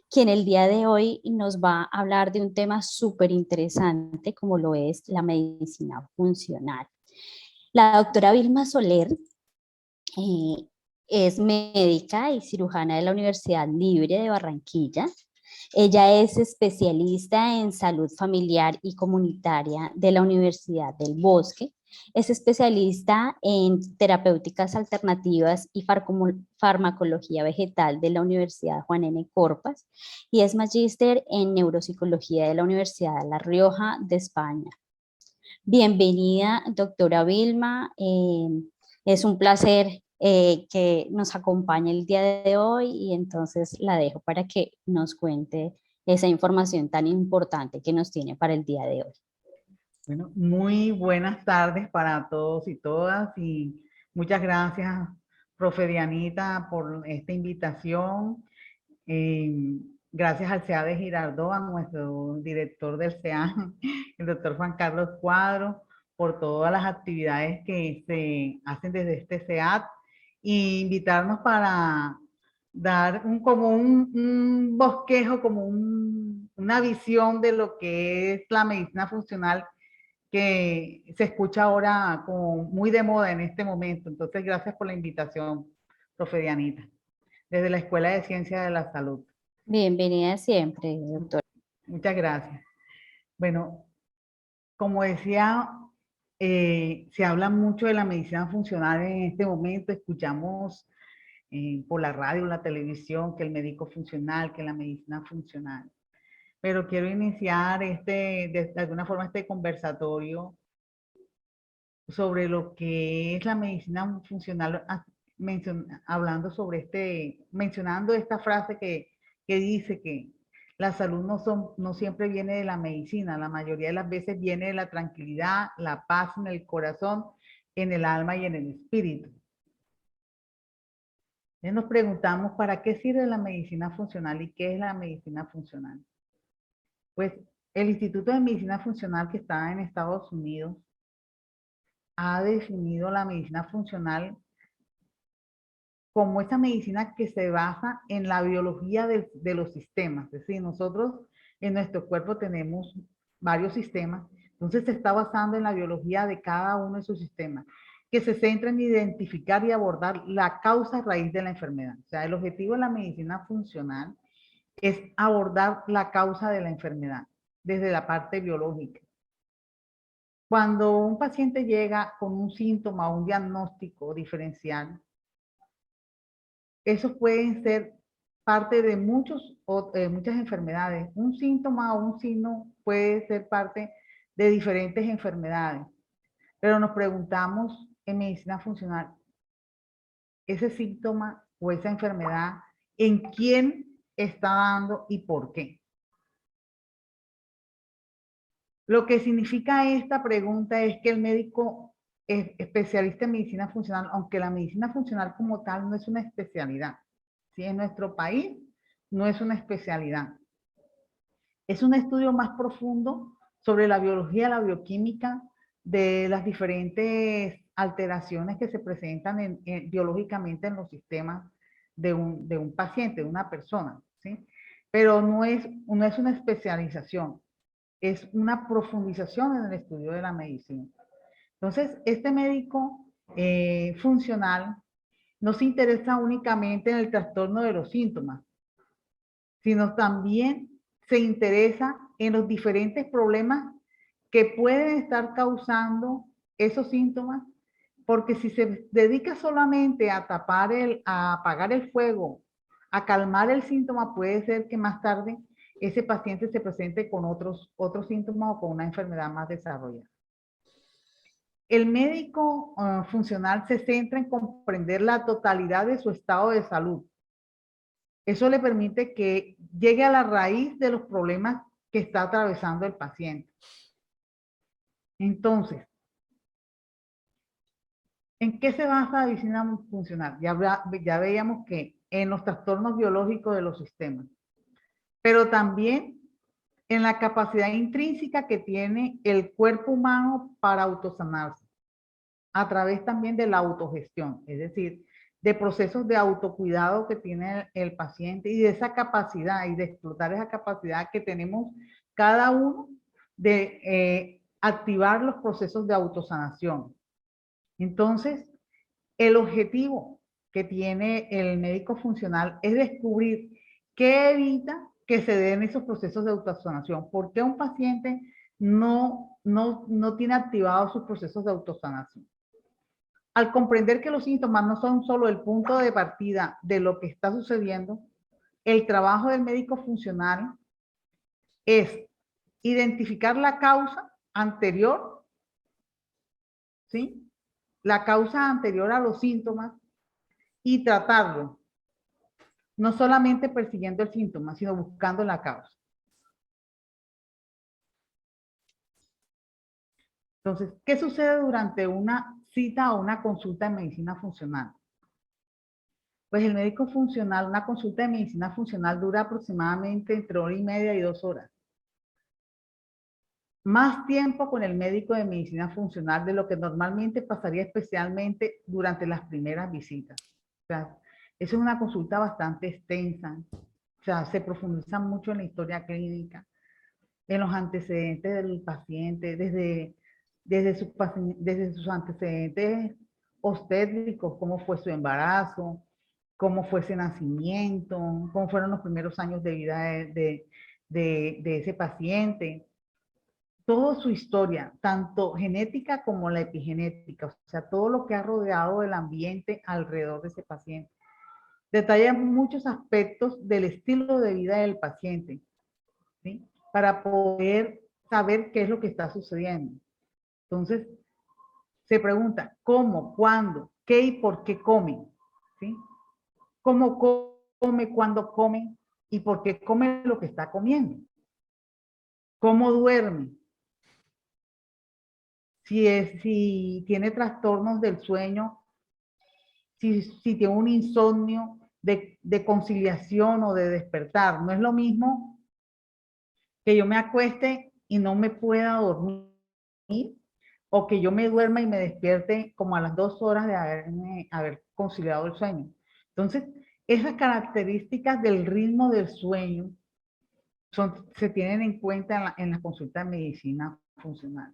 quien el día de hoy nos va a hablar de un tema súper interesante como lo es la medicina funcional. La doctora Vilma Soler eh, es médica y cirujana de la Universidad Libre de Barranquilla. Ella es especialista en salud familiar y comunitaria de la Universidad del Bosque. Es especialista en terapéuticas alternativas y farmacología vegetal de la Universidad Juan N. Corpas y es magíster en neuropsicología de la Universidad de La Rioja de España. Bienvenida, doctora Vilma. Es un placer que nos acompañe el día de hoy y entonces la dejo para que nos cuente esa información tan importante que nos tiene para el día de hoy. Bueno, muy buenas tardes para todos y todas y muchas gracias, profe Dianita, por esta invitación. Eh, Gracias al CEA de Girardot, a nuestro director del CEA, el doctor Juan Carlos Cuadro, por todas las actividades que se hacen desde este CEAT e invitarnos para dar un bosquejo, una visión de lo que es la medicina funcional que se escucha ahora como muy de moda en este momento. Entonces, gracias por la invitación, profe Dianita, desde la Escuela de Ciencia de la Salud. Bienvenida siempre, doctora. Muchas gracias. Bueno, como decía, se habla mucho de la medicina funcional en este momento. Escuchamos por la radio, la televisión, que el médico funcional, que la medicina funcional. Pero quiero iniciar de alguna forma este conversatorio sobre lo que es la medicina funcional, hablando sobre mencionando esta frase que dice que la salud no siempre viene de la medicina, la mayoría de las veces viene de la tranquilidad, la paz en el corazón, en el alma y en el espíritu. Entonces nos preguntamos, ¿para qué sirve la medicina funcional y qué es la medicina funcional? Pues el Instituto de Medicina Funcional que está en Estados Unidos ha definido la medicina funcional como esa medicina que se basa en la biología de los sistemas. Es decir, nosotros en nuestro cuerpo tenemos varios sistemas, entonces se está basando en la biología de cada uno de sus sistemas, que se centra en identificar y abordar la causa raíz de la enfermedad. O sea, el objetivo de la medicina funcional es abordar la causa de la enfermedad desde la parte biológica. Cuando un paciente llega con un síntoma o un diagnóstico diferencial, esos pueden ser parte de muchas enfermedades. Un síntoma o un signo puede ser parte de diferentes enfermedades. Pero nos preguntamos en medicina funcional, ese síntoma o esa enfermedad, ¿en quién está dando y por qué? Lo que significa esta pregunta es que el médico es especialista en medicina funcional, aunque la medicina funcional como tal no es una especialidad. ¿Sí? En nuestro país no es una especialidad. Es un estudio más profundo sobre la biología, la bioquímica de las diferentes alteraciones que se presentan biológicamente en los sistemas de un paciente, de una persona. ¿Sí? Pero no es una especialización, es una profundización en el estudio de la medicina. Entonces, este médico funcional no se interesa únicamente en el trastorno de los síntomas, sino también se interesa en los diferentes problemas que pueden estar causando esos síntomas, porque si se dedica solamente a a apagar el fuego, a calmar el síntoma, puede ser que más tarde ese paciente se presente con otros síntomas o con una enfermedad más desarrollada. El médico funcional se centra en comprender la totalidad de su estado de salud. Eso le permite que llegue a la raíz de los problemas que está atravesando el paciente. Entonces, ¿en qué se basa la medicina funcional? Ya veíamos que en los trastornos biológicos de los sistemas, pero también en la capacidad intrínseca que tiene el cuerpo humano para autosanarse, a través también de la autogestión, es decir, de procesos de autocuidado que tiene el paciente y de esa capacidad y de explotar esa capacidad que tenemos cada uno de activar los procesos de autosanación. Entonces, el objetivo que tiene el médico funcional es descubrir qué evita que se den esos procesos de autosanación. ¿Por qué un paciente no tiene activados sus procesos de autosanación? Al comprender que los síntomas no son solo el punto de partida de lo que está sucediendo, el trabajo del médico funcional es identificar la causa anterior, ¿sí? La causa anterior a los síntomas y tratarlo, no solamente persiguiendo el síntoma, sino buscando la causa. Entonces, ¿qué sucede durante una cita o una consulta de medicina funcional? Pues el médico funcional, una consulta de medicina funcional dura aproximadamente entre 1 hora y media y 2 horas. Más tiempo con el médico de medicina funcional de lo que normalmente pasaría, especialmente durante las primeras visitas. O sea, eso es una consulta bastante extensa. O sea, se profundiza mucho en la historia clínica, en los antecedentes del paciente, desde sus antecedentes obstétricos, cómo fue su embarazo, cómo fue ese nacimiento, cómo fueron los primeros años de vida de ese paciente. Toda su historia, tanto genética como la epigenética, o sea, todo lo que ha rodeado el ambiente alrededor de ese paciente. Detalla muchos aspectos del estilo de vida del paciente, ¿sí? Para poder saber qué es lo que está sucediendo. Entonces, se pregunta cómo, cuándo, qué y por qué come, ¿sí? Cómo come, cuándo come y por qué come lo que está comiendo. Cómo duerme. Si tiene trastornos del sueño, si tiene un insomnio de conciliación o de despertar. No es lo mismo que yo me acueste y no me pueda dormir, o que yo me duerma y me despierte como a las 2 horas de haber conciliado el sueño. Entonces, esas características del ritmo del sueño se tienen en cuenta en la consulta de medicina funcional.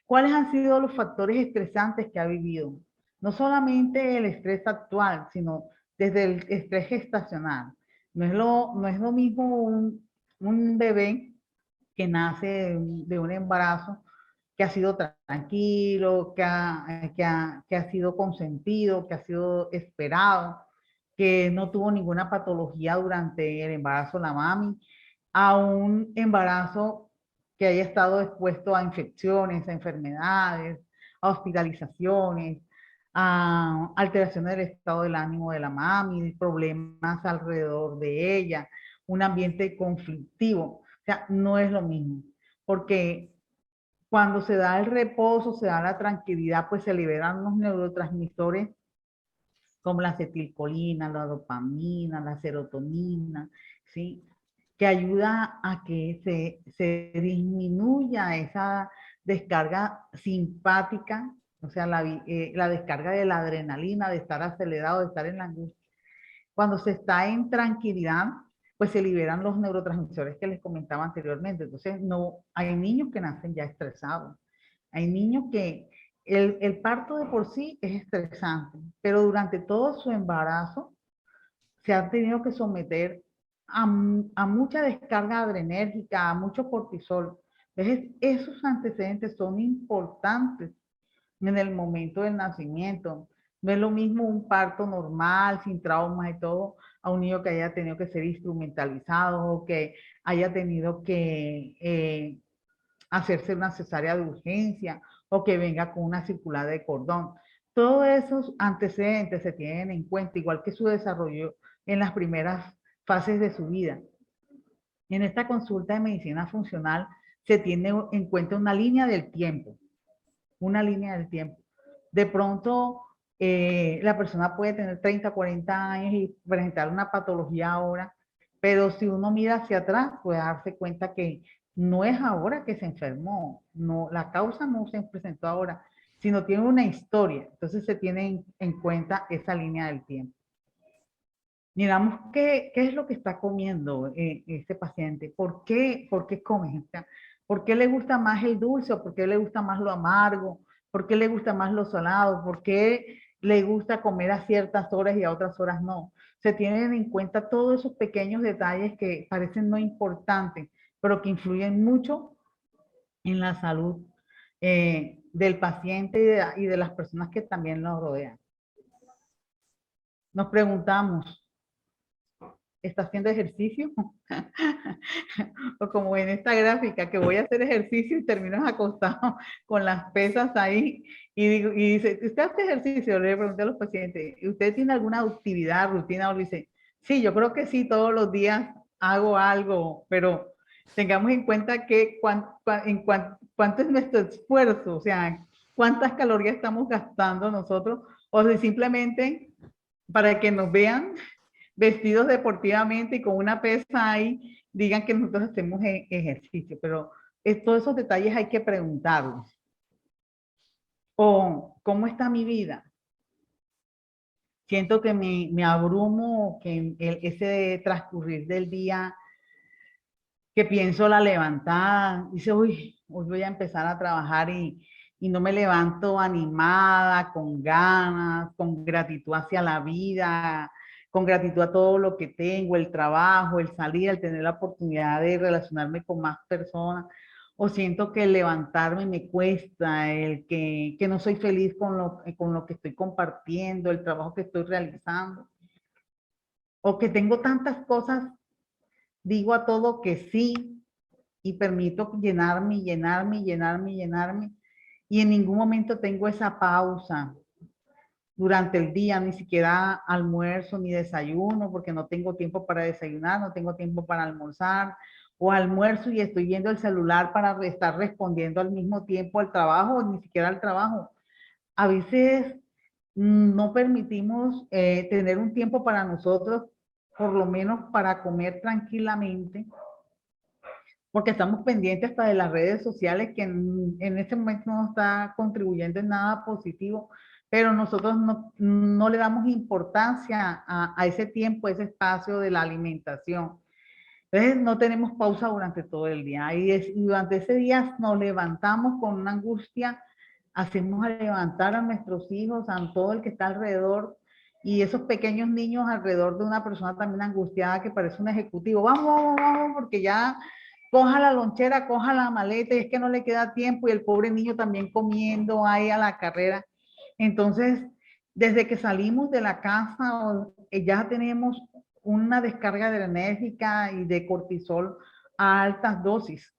¿Cuáles han sido los factores estresantes que ha vivido? No solamente el estrés actual, sino desde el estrés gestacional. No es lo mismo un bebé que nace de un embarazo que ha sido tranquilo, que ha sido consentido, que ha sido esperado, que no tuvo ninguna patología durante el embarazo de la mami, a un embarazo que haya estado expuesto a infecciones, a enfermedades, a hospitalizaciones, a alteraciones del estado del ánimo de la mami, problemas alrededor de ella, un ambiente conflictivo. O sea, no es lo mismo, porque cuando se da el reposo, se da la tranquilidad, pues se liberan los neurotransmisores como la acetilcolina, la dopamina, la serotonina, ¿sí? Que ayuda a que se disminuya esa descarga simpática, o sea, la descarga de la adrenalina, de estar acelerado, de estar en la angustia. Cuando se está en tranquilidad, pues se liberan los neurotransmisores que les comentaba anteriormente. Entonces, no, hay niños que nacen ya estresados. Hay niños que el parto de por sí es estresante, pero durante todo su embarazo se han tenido que someter a mucha descarga adrenérgica, a mucho cortisol. Entonces, esos antecedentes son importantes en el momento del nacimiento. No es lo mismo un parto normal, sin traumas y todo, a un niño que haya tenido que ser instrumentalizado o que haya tenido que hacerse una cesárea de urgencia o que venga con una circular de cordón. Todos esos antecedentes se tienen en cuenta, igual que su desarrollo en las primeras fases de su vida. En esta consulta de medicina funcional se tiene en cuenta una línea del tiempo, una línea del tiempo. De pronto, la persona puede tener 30, 40 años y presentar una patología ahora, pero si uno mira hacia atrás, puede darse cuenta que no es ahora que se enfermó, no, la causa no se presentó ahora, sino tiene una historia. Entonces se tiene en cuenta esa línea del tiempo. Miramos qué es lo que está comiendo este paciente, por qué come, o sea, por qué le gusta más el dulce o por qué le gusta más lo amargo, por qué le gusta más lo salado, por qué le gusta comer a ciertas horas y a otras horas no. Se tienen en cuenta todos esos pequeños detalles que parecen no importantes, pero que influyen mucho en la salud del paciente y de las personas que también lo rodean. Nos preguntamos, ¿está haciendo ejercicio? O como en esta gráfica, que voy a hacer ejercicio y termino acostado con las pesas ahí. Y dice, ¿usted hace ejercicio? Le pregunté a los pacientes, ¿usted tiene alguna actividad, rutina? O le dice, sí, yo creo que sí, todos los días hago algo, pero tengamos en cuenta que cuánto es nuestro esfuerzo, o sea, cuántas calorías estamos gastando nosotros, o si simplemente para que nos vean vestidos deportivamente y con una pesa ahí, digan que nosotros hacemos ejercicio, pero todos esos detalles hay que preguntarlos. O, ¿cómo está mi vida? Siento que me abrumo, que ese transcurrir del día, que pienso la levantada, dice, uy, hoy voy a empezar a trabajar y no me levanto animada, con ganas, con gratitud hacia la vida, con gratitud a todo lo que tengo, el trabajo, el salir, el tener la oportunidad de relacionarme con más personas, o siento que el levantarme me cuesta, que no soy feliz con lo que estoy compartiendo, el trabajo que estoy realizando, o que tengo tantas cosas, digo a todo que sí, y permito llenarme, llenarme, llenarme, llenarme, y en ningún momento tengo esa pausa durante el día, ni siquiera almuerzo ni desayuno, porque no tengo tiempo para desayunar, no tengo tiempo para almorzar, o almuerzo y estoy viendo el celular para estar respondiendo al mismo tiempo al trabajo, ni siquiera al trabajo. A veces no permitimos tener un tiempo para nosotros, por lo menos para comer tranquilamente, porque estamos pendientes hasta de las redes sociales que en este momento no está contribuyendo en nada positivo, pero nosotros no le damos importancia a ese tiempo, a ese espacio de la alimentación. Entonces no tenemos pausa durante todo el día y durante ese día nos levantamos con una angustia, hacemos a levantar a nuestros hijos, a todo el que está alrededor y esos pequeños niños alrededor de una persona también angustiada que parece un ejecutivo. Vamos, vamos, vamos, porque ya coja la lonchera, coja la maleta y es que no le queda tiempo y el pobre niño también comiendo ahí a la carrera. Entonces, desde que salimos de la casa ya tenemos una descarga adrenérgica y de cortisol a altas dosis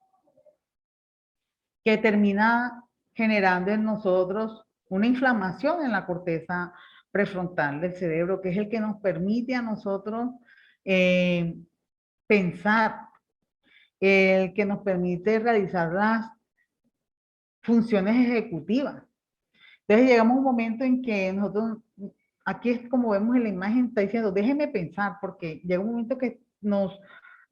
que termina generando en nosotros una inflamación en la corteza prefrontal del cerebro, que es el que nos permite a nosotros pensar, el que nos permite realizar las funciones ejecutivas. Entonces llegamos a un momento en que nosotros, aquí es como vemos en la imagen, está diciendo, déjeme pensar, porque llega un momento que nos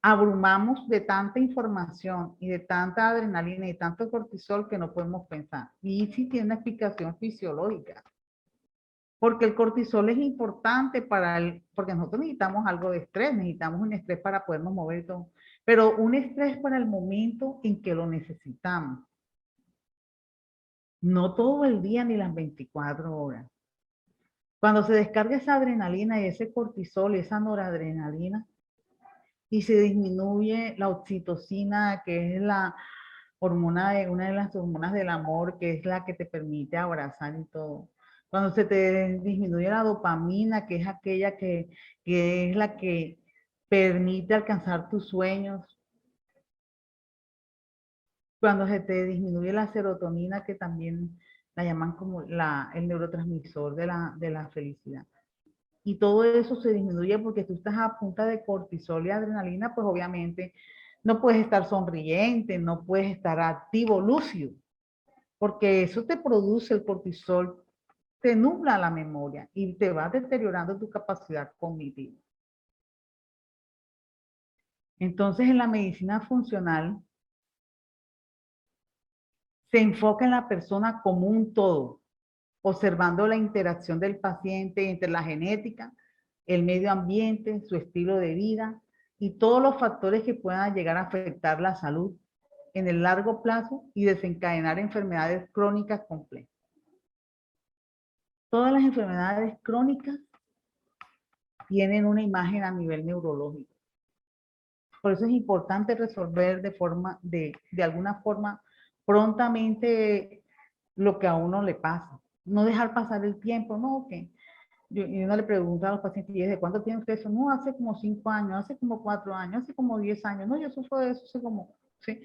abrumamos de tanta información y de tanta adrenalina y tanto cortisol que no podemos pensar. Y sí tiene una explicación fisiológica, porque el cortisol es importante porque nosotros necesitamos algo de estrés, necesitamos un estrés para podernos mover y todo, pero un estrés para el momento en que lo necesitamos. No todo el día ni las 24 horas. Cuando se descarga esa adrenalina y ese cortisol, esa noradrenalina, y se disminuye la oxitocina, que es la hormona una de las hormonas del amor, que es la que te permite abrazar y todo. Cuando se te disminuye la dopamina, que es aquella que es la que permite alcanzar tus sueños. Cuando se te disminuye la serotonina, que también la llaman como el neurotransmisor de la felicidad. Y todo eso se disminuye porque tú estás a punta de cortisol y adrenalina, pues obviamente no puedes estar sonriente, no puedes estar activo, lúcido, porque eso te produce el cortisol, te nubla la memoria y te va deteriorando tu capacidad cognitiva. Entonces, en la medicina funcional se enfoca en la persona como un todo. observando la interacción del paciente entre la genética, el medio ambiente, su estilo de vida y todos los factores que puedan llegar a afectar la salud en el largo plazo y desencadenar enfermedades crónicas complejas. Todas las enfermedades crónicas tienen una imagen a nivel neurológico. Por eso es importante resolver de alguna forma prontamente lo que a uno le pasa. No dejar pasar el tiempo, no, que y uno le pregunta a los pacientes, ¿y desde cuándo tiene usted eso? No, hace como 5 años, hace como 4 años, hace como 10 años. No, yo sufro de eso hace como, sí.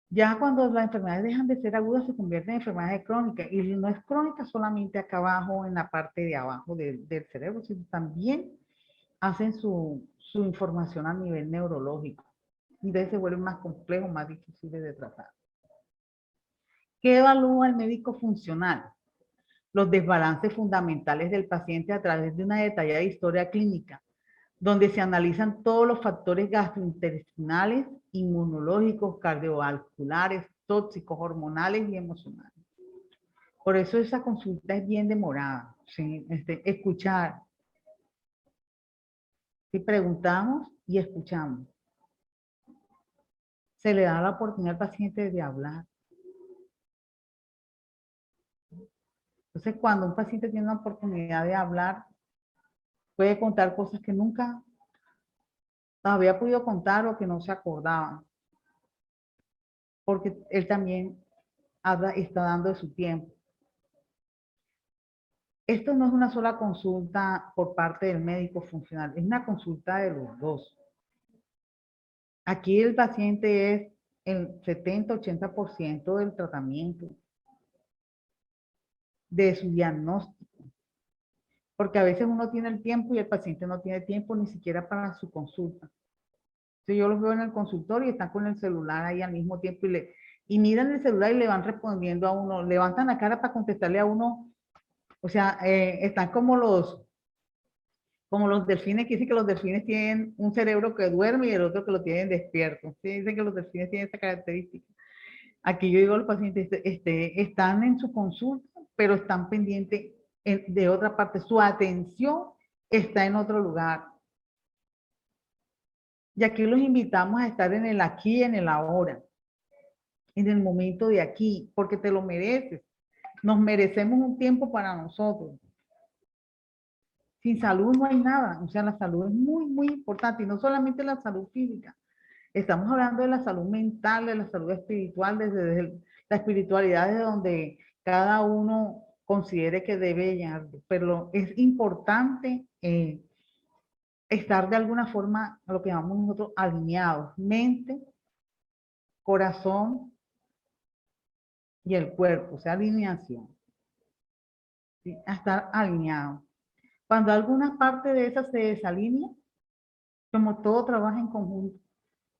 Ya cuando las enfermedades dejan de ser agudas, se convierten en enfermedades crónicas. Y no es crónica solamente acá abajo, en la parte de abajo del cerebro, sino también hacen su información a nivel neurológico. Y entonces se vuelven más complejos, más difíciles de tratar. ¿Qué evalúa el médico funcional? Los desbalances fundamentales del paciente a través de una detallada historia clínica, donde se analizan todos los factores gastrointestinales, inmunológicos, cardiovasculares, tóxicos, hormonales y emocionales. Por eso esa consulta es bien demorada. ¿Sí? Escuchar. Si preguntamos y escuchamos, se le da la oportunidad al paciente de hablar. Entonces, cuando un paciente tiene una oportunidad de hablar, puede contar cosas que nunca había podido contar o que no se acordaban. Porque él también está dando de su tiempo. Esto no es una sola consulta por parte del médico funcional, es una consulta de los dos. Aquí el paciente es el 70-80% del tratamiento, de su diagnóstico. Porque a veces uno tiene el tiempo y el paciente no tiene tiempo ni siquiera para su consulta. Entonces yo los veo en el consultorio y están con el celular ahí al mismo tiempo y miran el celular y le van respondiendo a uno, levantan la cara para contestarle a uno. O sea, están como los delfines, que dicen que los delfines tienen un cerebro que duerme y el otro que lo tienen despierto. ¿Sí? Dicen que los delfines tienen esa característica. Aquí yo digo a los pacientes, están en su consulta, pero están pendientes de otra parte. Su atención está en otro lugar. Y aquí los invitamos a estar en el aquí y en el ahora, en el momento de aquí, porque te lo mereces. Nos merecemos un tiempo para nosotros. Sin salud no hay nada, o sea, la salud es muy, muy importante, y no solamente la salud física. Estamos hablando de la salud mental, de la salud espiritual, desde la espiritualidad de donde cada uno considere que debe llegar, pero es importante estar de alguna forma, lo que llamamos nosotros, alineados, mente, corazón y el cuerpo, o sea, alineación, ¿sí? A estar alineado. Cuando alguna parte de esa se desalinea, como todo trabaja en conjunto,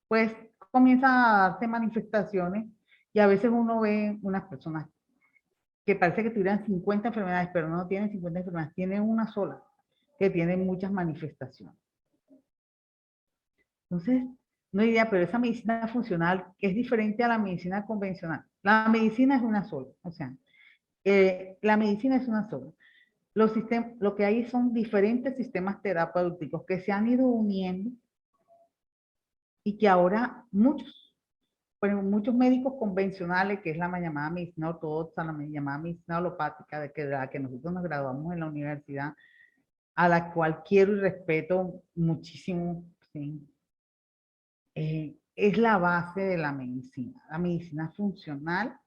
pues comienza a darse manifestaciones y a veces uno ve unas personas que parece que tuvieran 50 enfermedades, pero no tienen 50 enfermedades, tienen una sola, que tiene muchas manifestaciones. Entonces, no diría, pero esa medicina funcional es diferente a la medicina convencional. La medicina es una sola, o sea, la medicina es una sola. Lo que hay son diferentes sistemas terapéuticos que se han ido uniendo y que ahora muchos médicos convencionales, que es la llamada medicina ortodoxa, la llamada medicina alopática, de la que nosotros nos graduamos en la universidad, a la cual quiero y respeto muchísimo, ¿sí? Es la base de la medicina. La medicina funcional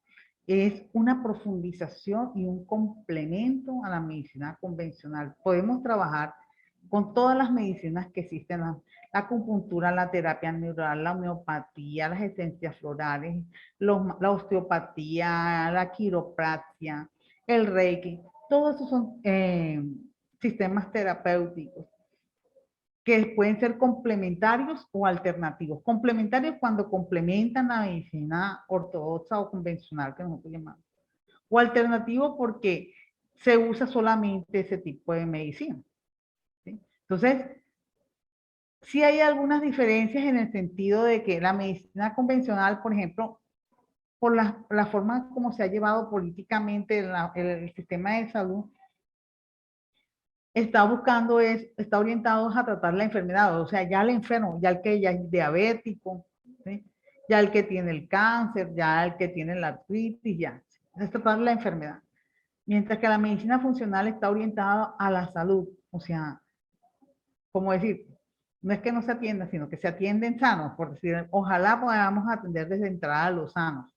es una profundización y un complemento a la medicina convencional. Podemos trabajar con todas las medicinas que existen, la acupuntura, la terapia neural, la homeopatía, las esencias florales, la osteopatía, la quiropraxia, el reiki. Todos esos son sistemas terapéuticos que pueden ser complementarios o alternativos. Complementarios cuando complementan la medicina ortodoxa o convencional que nosotros llamamos. O alternativo porque se usa solamente ese tipo de medicina. ¿Sí? Entonces, sí hay algunas diferencias en el sentido de que la medicina convencional, por ejemplo, por la forma como se ha llevado políticamente el sistema de salud, está buscando está orientado a tratar la enfermedad, o sea, ya el enfermo, ya el que ya es diabético, ¿sí? Ya el que tiene el cáncer, ya el que tiene la artritis, ya, es tratar la enfermedad. Mientras que la medicina funcional está orientada a la salud, o sea, como decir, no es que no se atienda, sino que se atienden sanos, por decir, ojalá podamos atender desde entrada a los sanos,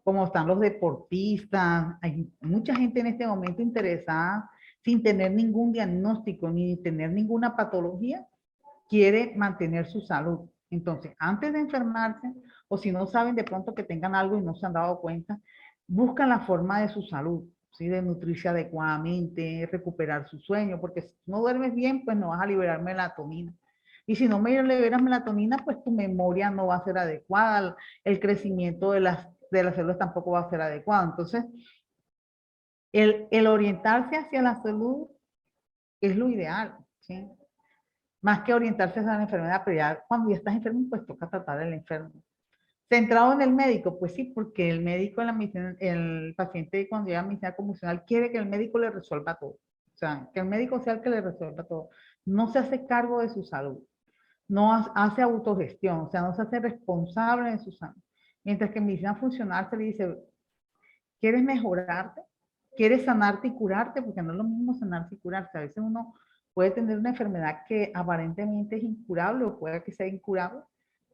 como están los deportistas, hay mucha gente en este momento interesada sin tener ningún diagnóstico ni tener ninguna patología, quiere mantener su salud. Entonces, antes de enfermarse, o si no saben de pronto que tengan algo y no se han dado cuenta, buscan la forma de su salud, ¿sí? De nutrirse adecuadamente, recuperar su sueño, porque si no duermes bien, pues no vas a liberar melatonina. Y si no me liberas melatonina, pues tu memoria no va a ser adecuada, el crecimiento de las células tampoco va a ser adecuado. Entonces, el orientarse hacia la salud es lo ideal, ¿sí? Más que orientarse hacia la enfermedad, pero ya cuando ya estás enfermo, pues toca tratar al enfermo. Centrado en el médico, pues sí, porque el médico, el paciente cuando llega a medicina convencional quiere que el médico le resuelva todo. O sea, que el médico sea el que le resuelva todo. No se hace cargo de su salud, no hace autogestión, o sea, no se hace responsable de su salud. Mientras que en medicina funcional se le dice, ¿quieres mejorarte? ¿Quieres sanarte y curarte? Porque no es lo mismo sanarse y curarse. A veces uno puede tener una enfermedad que aparentemente es incurable o puede que sea incurable,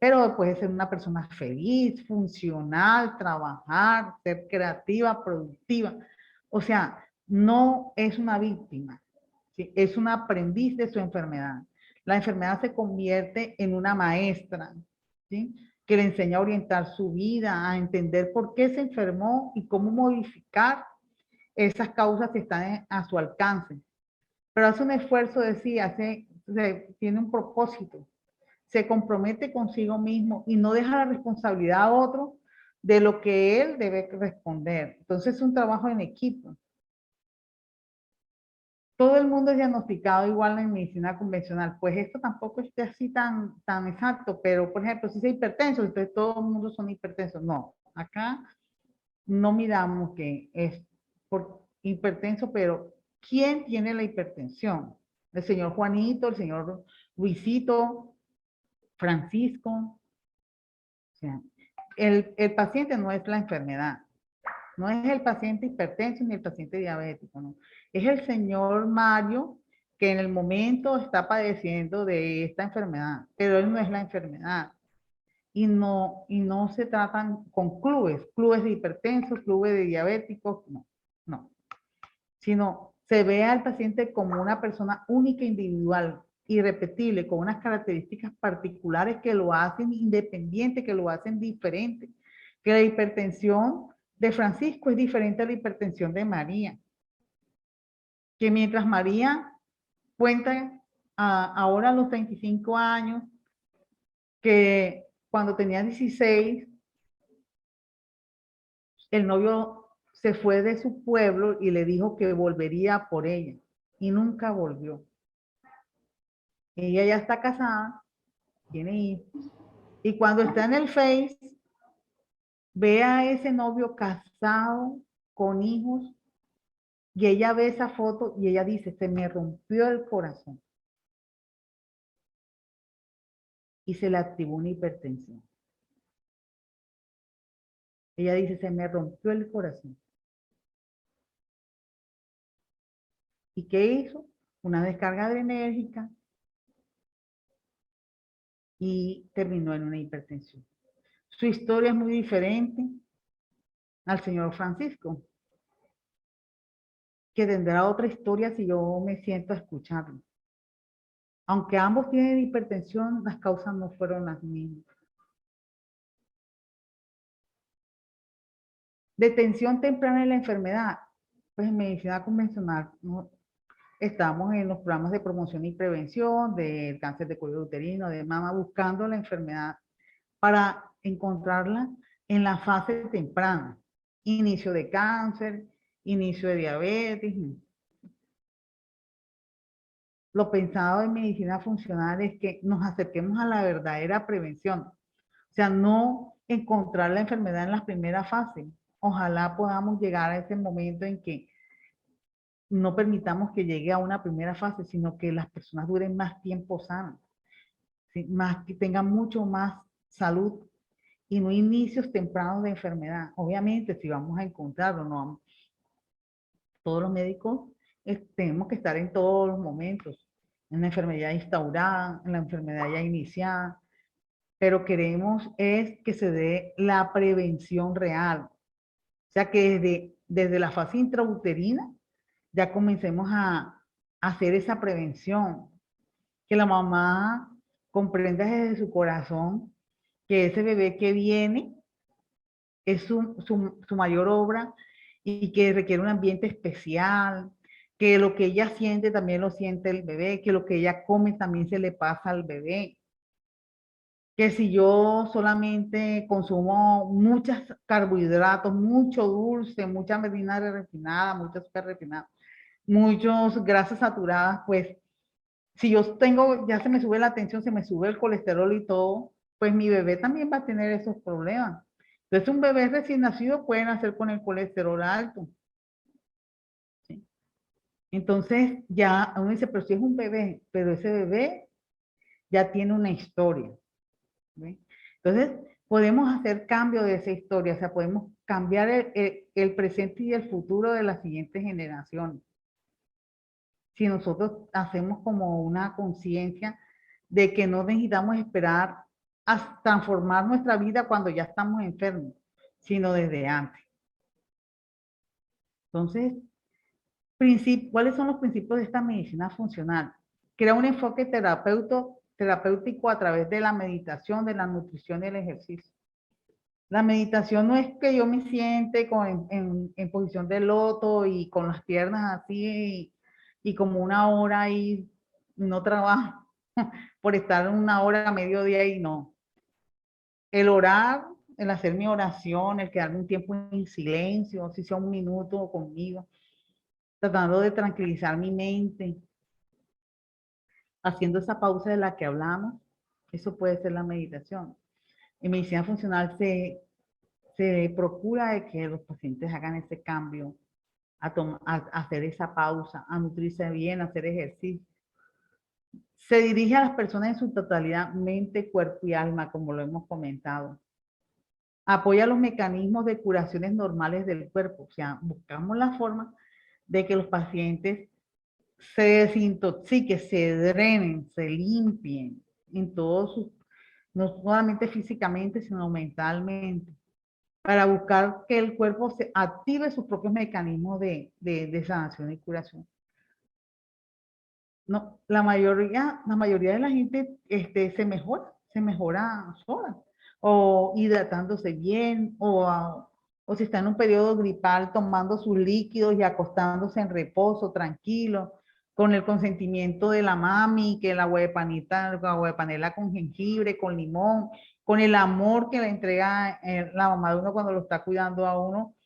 pero puede ser una persona feliz, funcional, trabajar, ser creativa, productiva. O sea, no es una víctima, ¿sí? Es un aprendiz de su enfermedad. La enfermedad se convierte en una maestra, ¿sí? Que le enseña a orientar su vida, a entender por qué se enfermó y cómo modificar esas causas que están a su alcance. Pero hace un esfuerzo de sí, tiene un propósito, se compromete consigo mismo y no deja la responsabilidad a otro de lo que él debe responder. Entonces es un trabajo en equipo. Todo el mundo es diagnosticado igual en medicina convencional. Pues esto tampoco es así tan exacto, pero por ejemplo, si es hipertenso, entonces todo el mundo son hipertensos. No, acá no miramos que es por hipertenso, pero ¿quién tiene la hipertensión? El señor Juanito, el señor Luisito, Francisco. O sea, el paciente no es la enfermedad, no es el paciente hipertenso ni el paciente diabético, no. Es el señor Mario que en el momento está padeciendo de esta enfermedad, pero él no es la enfermedad. Y no se tratan con clubes de hipertensos, clubes de diabéticos, no, no, sino se ve al paciente como una persona única, individual, irrepetible, con unas características particulares que lo hacen independiente, que lo hacen diferente, que la hipertensión de Francisco es diferente a la hipertensión de María, que mientras María cuenta ahora a los 35 años, que cuando tenía 16 el novio se fue de su pueblo y le dijo que volvería por ella y nunca volvió. Ella ya está casada, tiene hijos, y cuando está en el Face, ve a ese novio casado, con hijos, y ella ve esa foto y ella dice, se me rompió el corazón. Y se le activó una hipertensión. Ella dice, se me rompió el corazón. ¿Y qué hizo? Una descarga adrenérgica y terminó en una hipertensión. Su historia es muy diferente al señor Francisco, que tendrá otra historia si yo me siento a escucharlo. Aunque ambos tienen hipertensión, las causas no fueron las mismas. Detención temprana de la enfermedad. Pues en medicina convencional, ¿no? Estamos en los programas de promoción y prevención del cáncer de cuello uterino, de mama, buscando la enfermedad para encontrarla en la fase temprana. Inicio de cáncer, inicio de diabetes. Lo pensado en medicina funcional es que nos acerquemos a la verdadera prevención. O sea, no encontrar la enfermedad en las primeras fases. Ojalá podamos llegar a ese momento en que no permitamos que llegue a una primera fase, sino que las personas duren más tiempo sanas, ¿sí? Más, que tengan mucho más salud y no inicios tempranos de enfermedad. Obviamente, si vamos a encontrarlo, no, todos los médicos tenemos que estar en todos los momentos, en la enfermedad instaurada, en la enfermedad ya iniciada, pero queremos es que se dé la prevención real. O sea, que desde la fase intrauterina ya comencemos a hacer esa prevención, que la mamá comprenda desde su corazón que ese bebé que viene es su mayor obra y que requiere un ambiente especial, que lo que ella siente también lo siente el bebé, que lo que ella come también se le pasa al bebé. Que si yo solamente consumo muchos carbohidratos, mucho dulce, mucha harina refinada, mucha azúcar refinada, muchas grasas saturadas, pues si yo tengo, ya se me sube la tensión, se me sube el colesterol y todo, pues mi bebé también va a tener esos problemas. Entonces un bebé recién nacido puede nacer con el colesterol alto. ¿Sí? Entonces ya uno dice, pero si es un bebé, pero ese bebé ya tiene una historia. ¿Sí? Entonces podemos hacer cambio de esa historia, o sea, podemos cambiar el presente y el futuro de las siguientes generaciones. Si nosotros hacemos como una conciencia de que no necesitamos esperar a transformar nuestra vida cuando ya estamos enfermos, sino desde antes. Entonces, ¿cuáles son los principios de esta medicina funcional? Crea un enfoque terapéutico a través de la meditación, de la nutrición y el ejercicio. La meditación no es que yo me siente en posición de loto y con las piernas así y como una hora y no trabajo por estar una hora a mediodía y no. El orar, el hacer mi oración, el quedarme un tiempo en silencio, si sea un minuto conmigo, tratando de tranquilizar mi mente, haciendo esa pausa de la que hablamos, eso puede ser la meditación. En medicina funcional se procura de que los pacientes hagan ese cambio, a hacer esa pausa, a nutrirse bien, a hacer ejercicio. Se dirige a las personas en su totalidad, mente, cuerpo y alma, como lo hemos comentado. Apoya los mecanismos de curaciones normales del cuerpo, o sea, buscamos la forma de que los pacientes se desintoxiquen, se drenen, se limpien en todos sus, no solamente físicamente, sino mentalmente, para buscar que el cuerpo se active sus propios mecanismos de sanación y curación. No, la mayoría de la gente se mejora sola, o hidratándose bien, o si está en un periodo gripal, tomando sus líquidos y acostándose en reposo, tranquilo, con el consentimiento de la mami, que la agua de panela con jengibre, con limón, con el amor que le entrega la mamá de uno cuando lo está cuidando a uno.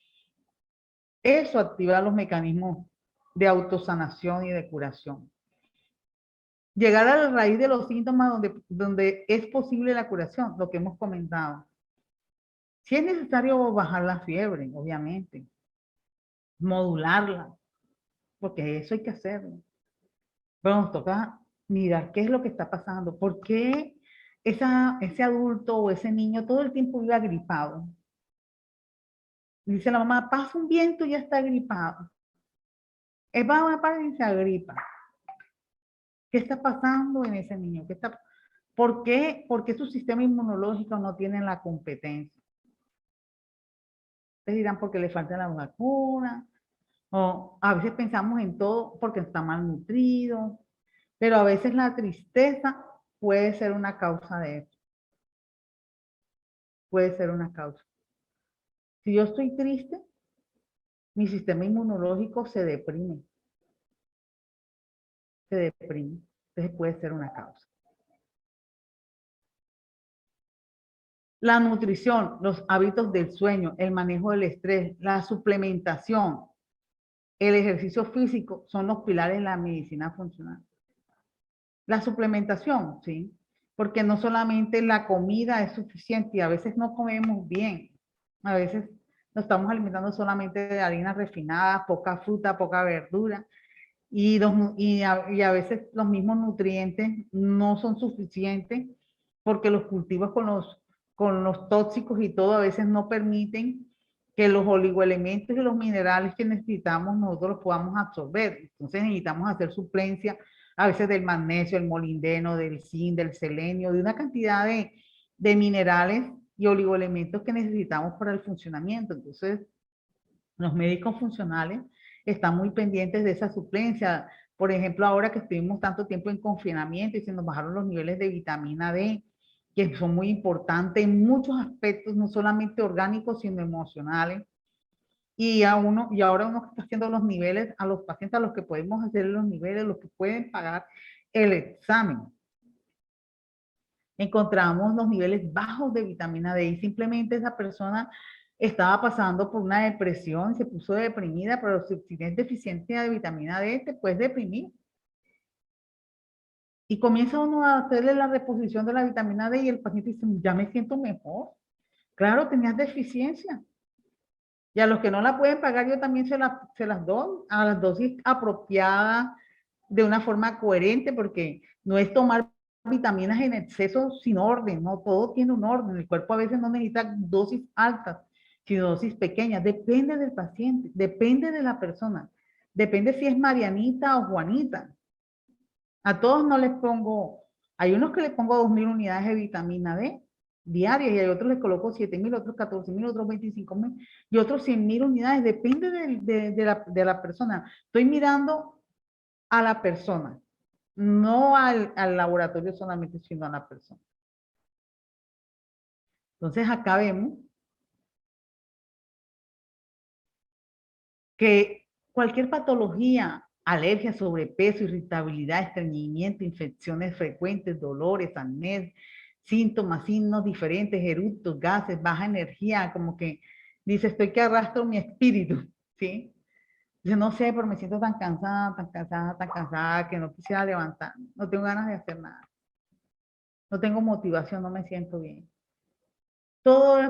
Eso activa los mecanismos de autosanación y de curación. Llegar a la raíz de los síntomas donde es posible la curación, lo que hemos comentado. Si es necesario bajar la fiebre, obviamente, modularla, porque eso hay que hacerlo. Pero nos toca mirar qué es lo que está pasando, por qué ese adulto o ese niño todo el tiempo vive agripado. Dice la mamá, pasa un viento y ya está agripado. Es va a una parte y se agripa. ¿Qué está pasando en ese niño? ¿Por qué? Porque su sistema inmunológico no tiene la competencia. Ustedes dirán porque le falta la vacuna, o a veces pensamos en todo porque está malnutrido, pero a veces la tristeza puede ser una causa de eso. Puede ser una causa. Si yo estoy triste, mi sistema inmunológico se deprime. Se deprime. Entonces puede ser una causa. La nutrición, los hábitos del sueño, el manejo del estrés, la suplementación, el ejercicio físico son los pilares de la medicina funcional. La suplementación, ¿sí? porque no solamente la comida es suficiente y a veces no comemos bien, a veces nos estamos alimentando solamente de harinas refinadas, poca fruta, poca verdura y a veces los mismos nutrientes no son suficientes porque los cultivos con los tóxicos y todo a veces no permiten que los oligoelementos y los minerales que necesitamos nosotros los podamos absorber. Entonces necesitamos hacer suplencia a veces del magnesio, el molibdeno, del zinc, del selenio, de una cantidad de minerales y oligoelementos que necesitamos para el funcionamiento. Entonces, los médicos funcionales están muy pendientes de esa suplencia. Por ejemplo, ahora que estuvimos tanto tiempo en confinamiento y se nos bajaron los niveles de vitamina D, que son muy importantes en muchos aspectos, no solamente orgánicos, sino emocionales. Y ahora uno que está haciendo los niveles a los pacientes a los que podemos hacer los niveles, los que pueden pagar el examen. Encontramos los niveles bajos de vitamina D y simplemente esa persona estaba pasando por una depresión, se puso deprimida, pero si tienes deficiencia de vitamina D, te puedes deprimir. Y comienza uno a hacerle la reposición de la vitamina D y el paciente dice, ya me siento mejor. Claro, tenías deficiencia. Y a los que no la pueden pagar, yo también se las doy a las dosis apropiadas, de una forma coherente, porque no es tomar vitaminas en exceso sin orden, no todo tiene un orden. El cuerpo a veces no necesita dosis altas, sino dosis pequeñas. Depende del paciente, depende de la persona, depende si es Marianita o Juanita. A todos no les pongo, hay unos que les pongo 2000 unidades de vitamina D diarias y hay otros les coloco 7000, otros 14000, otros 25000 y otros 100.000 unidades, depende de la persona. Estoy mirando a la persona, no al laboratorio solamente, sino a la persona. Entonces acá vemos que cualquier patología, alergia, sobrepeso, irritabilidad, estreñimiento, infecciones frecuentes, dolores, acné, síntomas, signos diferentes, eructos, gases, baja energía, como que dice, estoy que arrastro mi espíritu, ¿sí? Dice, no sé, pero me siento tan cansada, tan cansada, tan cansada, que no quisiera levantar, no tengo ganas de hacer nada, no tengo motivación, no me siento bien. Todo,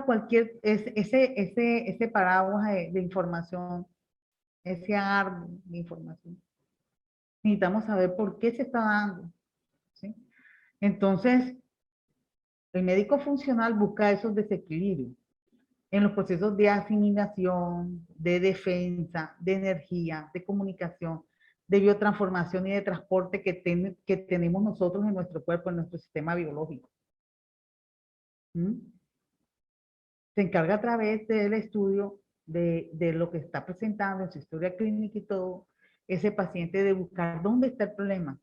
ese paraguas de información, ese árbol de información. Necesitamos saber por qué se está dando, ¿sí? Entonces, el médico funcional busca esos desequilibrios en los procesos de asimilación, de defensa, de energía, de comunicación, de biotransformación y de transporte que tenemos nosotros en nuestro cuerpo, en nuestro sistema biológico. ¿Mm? Se encarga a través del estudio de lo que está presentando en su historia clínica y todo, ese paciente de buscar dónde está el problema.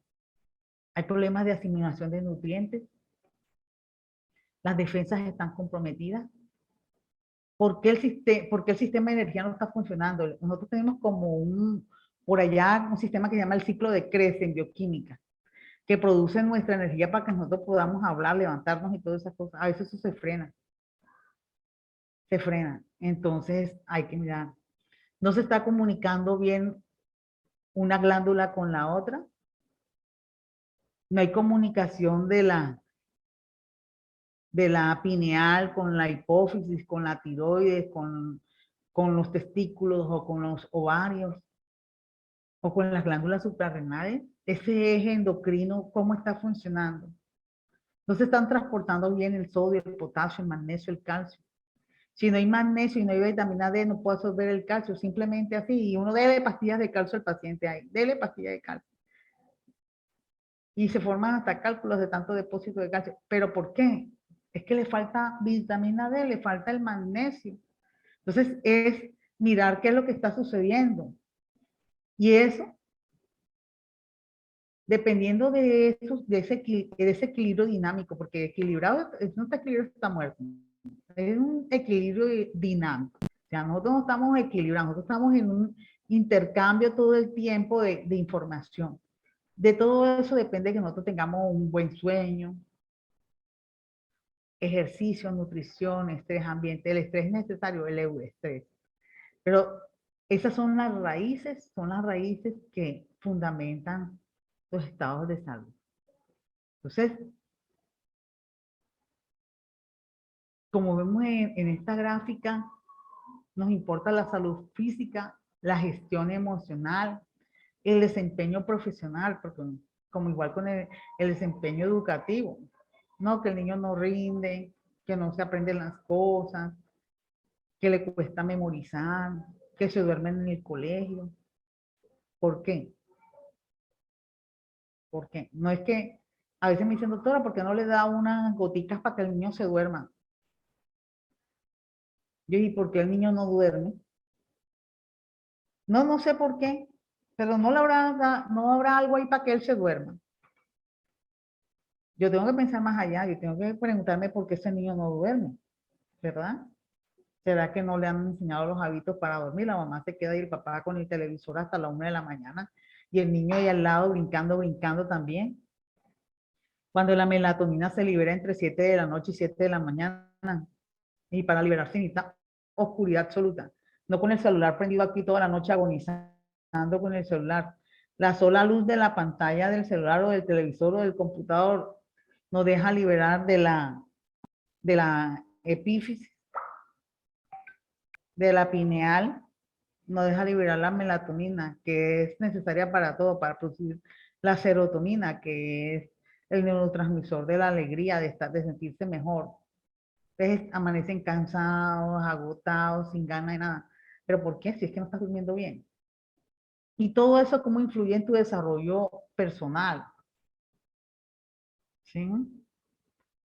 Hay problemas de asimilación de nutrientes, las defensas están comprometidas. ¿Por qué el sistema de energía no está funcionando? Nosotros tenemos por allá, un sistema que se llama el ciclo de Krebs en bioquímica, que produce nuestra energía para que nosotros podamos hablar, levantarnos y todas esas cosas. A veces eso se frena, se frena. Entonces hay que mirar. No se está comunicando bien una glándula con la otra. No hay comunicación de la pineal con la hipófisis, con la tiroides, con los testículos o con los ovarios o con las glándulas suprarrenales. Ese eje endocrino, ¿cómo está funcionando? No se están transportando bien el sodio, el potasio, el magnesio, el calcio. Si no hay magnesio y no hay vitamina D, no puedo absorber el calcio, simplemente así. Y uno dele pastillas de calcio al paciente ahí, dele pastillas de calcio. Y se forman hasta cálculos de tanto depósito de calcio. ¿Pero por qué? Es que le falta vitamina D, le falta el magnesio. Entonces es mirar qué es lo que está sucediendo. Y eso, dependiendo de ese equilibrio dinámico, porque equilibrado, no está equilibrado, está muerto. Es un equilibrio dinámico. O sea, nosotros no estamos equilibrados, nosotros estamos en un intercambio todo el tiempo de información. De todo eso depende que nosotros tengamos un buen sueño, ejercicio, nutrición, estrés, ambiente. El estrés es necesario, el euestrés. Pero esas son las raíces que fundamentan los estados de salud. Entonces, como vemos en esta gráfica, nos importa la salud física, la gestión emocional, el desempeño profesional, porque como igual con el desempeño educativo, ¿no? Que el niño no rinde, que no se aprenden las cosas, que le cuesta memorizar, que se duermen en el colegio. ¿Por qué? ¿Por qué? No es que a veces me dicen, doctora, ¿por qué no le da unas gotitas para que el niño se duerma? Yo, ¿y por qué el niño no duerme? No, no sé por qué, pero no habrá algo ahí para que él se duerma. Yo tengo que pensar más allá, yo tengo que preguntarme por qué ese niño no duerme, ¿verdad? ¿Será que no le han enseñado los hábitos para dormir? La mamá se queda y el papá con el televisor hasta la 1 de la mañana y el niño ahí al lado brincando, brincando también. Cuando la melatonina se libera entre 7 de la noche y 7 de la mañana y para liberarse necesita oscuridad absoluta. No con el celular prendido aquí toda la noche agonizando con el celular. La sola luz de la pantalla del celular o del televisor o del computador nos deja liberar de la epífisis, de la pineal, nos deja liberar la melatonina, que es necesaria para todo, para producir la serotonina, que es el neurotransmisor de la alegría, de estar, de sentirse mejor. Entonces amanecen cansados, agotados, sin ganas de nada. ¿Pero por qué? Si es que no estás durmiendo bien. Y todo eso, ¿cómo influye en tu desarrollo personal? ¿Sí?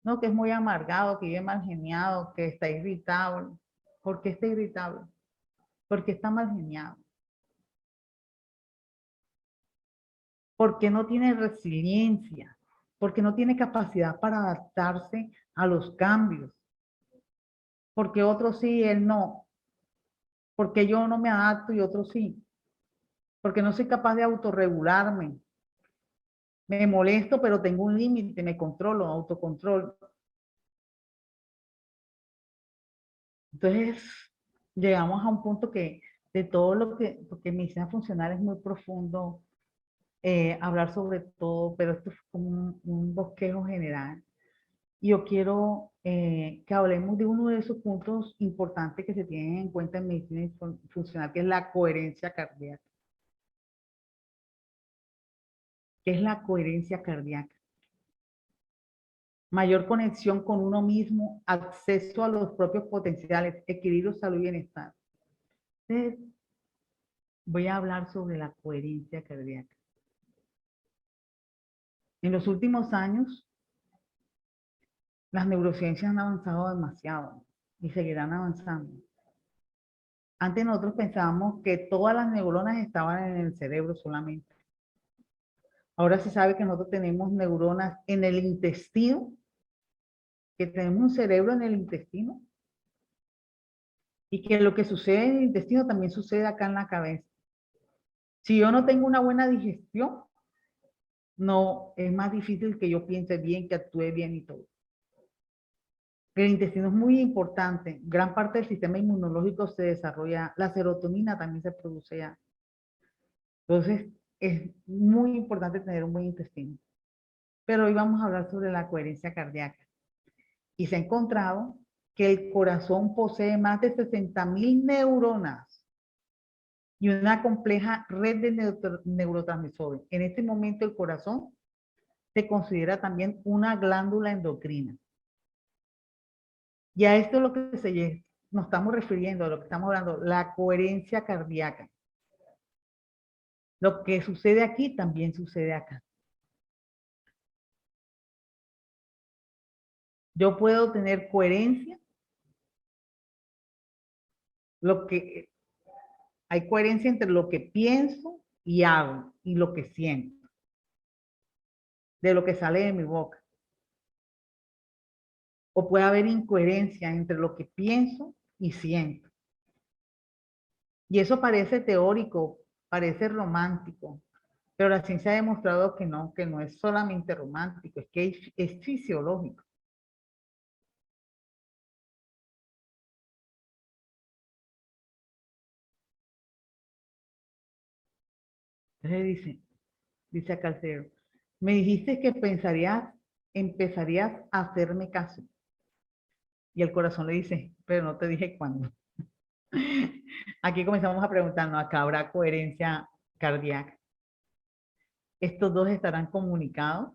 No, que es muy amargado, que vive mal geniado, que está irritable. ¿Por qué está irritable? Porque está mal geniado. Porque no tiene resiliencia. Porque no tiene capacidad para adaptarse a los cambios. Porque otros sí, él no. Porque yo no me adapto y otros sí. Porque no soy capaz de autorregularme. Me molesto, pero tengo un límite, me controlo, autocontrol. Entonces, llegamos a un punto que de todo lo que, porque medicina funcional es muy profundo, hablar sobre todo, pero esto es como un bosquejo general. Y yo quiero que hablemos de uno de esos puntos importantes que se tienen en cuenta en medicina funcional, que es la coherencia cardíaca. ¿Qué es la coherencia cardíaca? Mayor conexión con uno mismo, acceso a los propios potenciales, equilibrio, salud y bienestar. Entonces, voy a hablar sobre la coherencia cardíaca. En los últimos años, las neurociencias han avanzado demasiado y seguirán avanzando. Antes nosotros pensábamos que todas las neuronas estaban en el cerebro solamente. Ahora se sabe que nosotros tenemos neuronas en el intestino, que tenemos un cerebro en el intestino, y que lo que sucede en el intestino también sucede acá en la cabeza. Si yo no tengo una buena digestión, no, es más difícil que yo piense bien, que actúe bien y todo. El intestino es muy importante. Gran parte del sistema inmunológico se desarrolla, la serotonina también se produce ya. Entonces, es muy importante tener un buen intestino. Pero hoy vamos a hablar sobre la coherencia cardíaca. Y se ha encontrado que el corazón posee más de 60.000 neuronas y una compleja red de neurotransmisores. En este momento el corazón se considera también una glándula endocrina. Y a esto es lo que nos estamos refiriendo, a lo que estamos hablando, la coherencia cardíaca. Lo que sucede aquí también sucede acá. Yo puedo tener coherencia, hay coherencia entre lo que pienso y hago y lo que siento, de lo que sale de mi boca. O puede haber incoherencia entre lo que pienso y siento. Y eso parece teórico, parece romántico, pero la ciencia ha demostrado que no es solamente romántico, es que es fisiológico. Entonces dice acá el cerebro, me dijiste que empezarías a hacerme caso. Y el corazón le dice, pero no te dije cuándo. Aquí comenzamos a preguntarnos, ¿acá habrá coherencia cardíaca? ¿Estos dos estarán comunicados?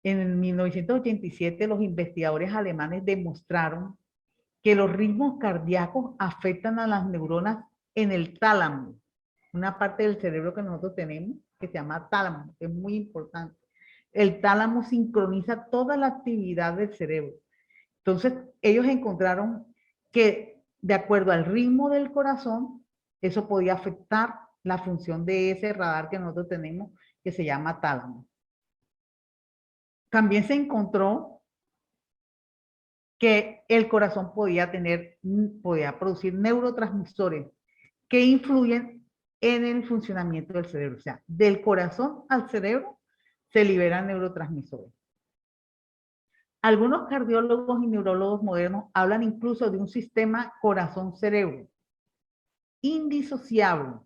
En 1987 los investigadores alemanes demostraron que los ritmos cardíacos afectan a las neuronas en el tálamo, una parte del cerebro que nosotros tenemos que se llama tálamo, que es muy importante. El tálamo sincroniza toda la actividad del cerebro. Entonces, ellos encontraron que de acuerdo al ritmo del corazón, eso podía afectar la función de ese radar que nosotros tenemos, que se llama tálamo. También se encontró que el corazón podía producir neurotransmisores que influyen en el funcionamiento del cerebro. O sea, del corazón al cerebro se liberan neurotransmisores. Algunos cardiólogos y neurólogos modernos hablan incluso de un sistema corazón-cerebro indisociable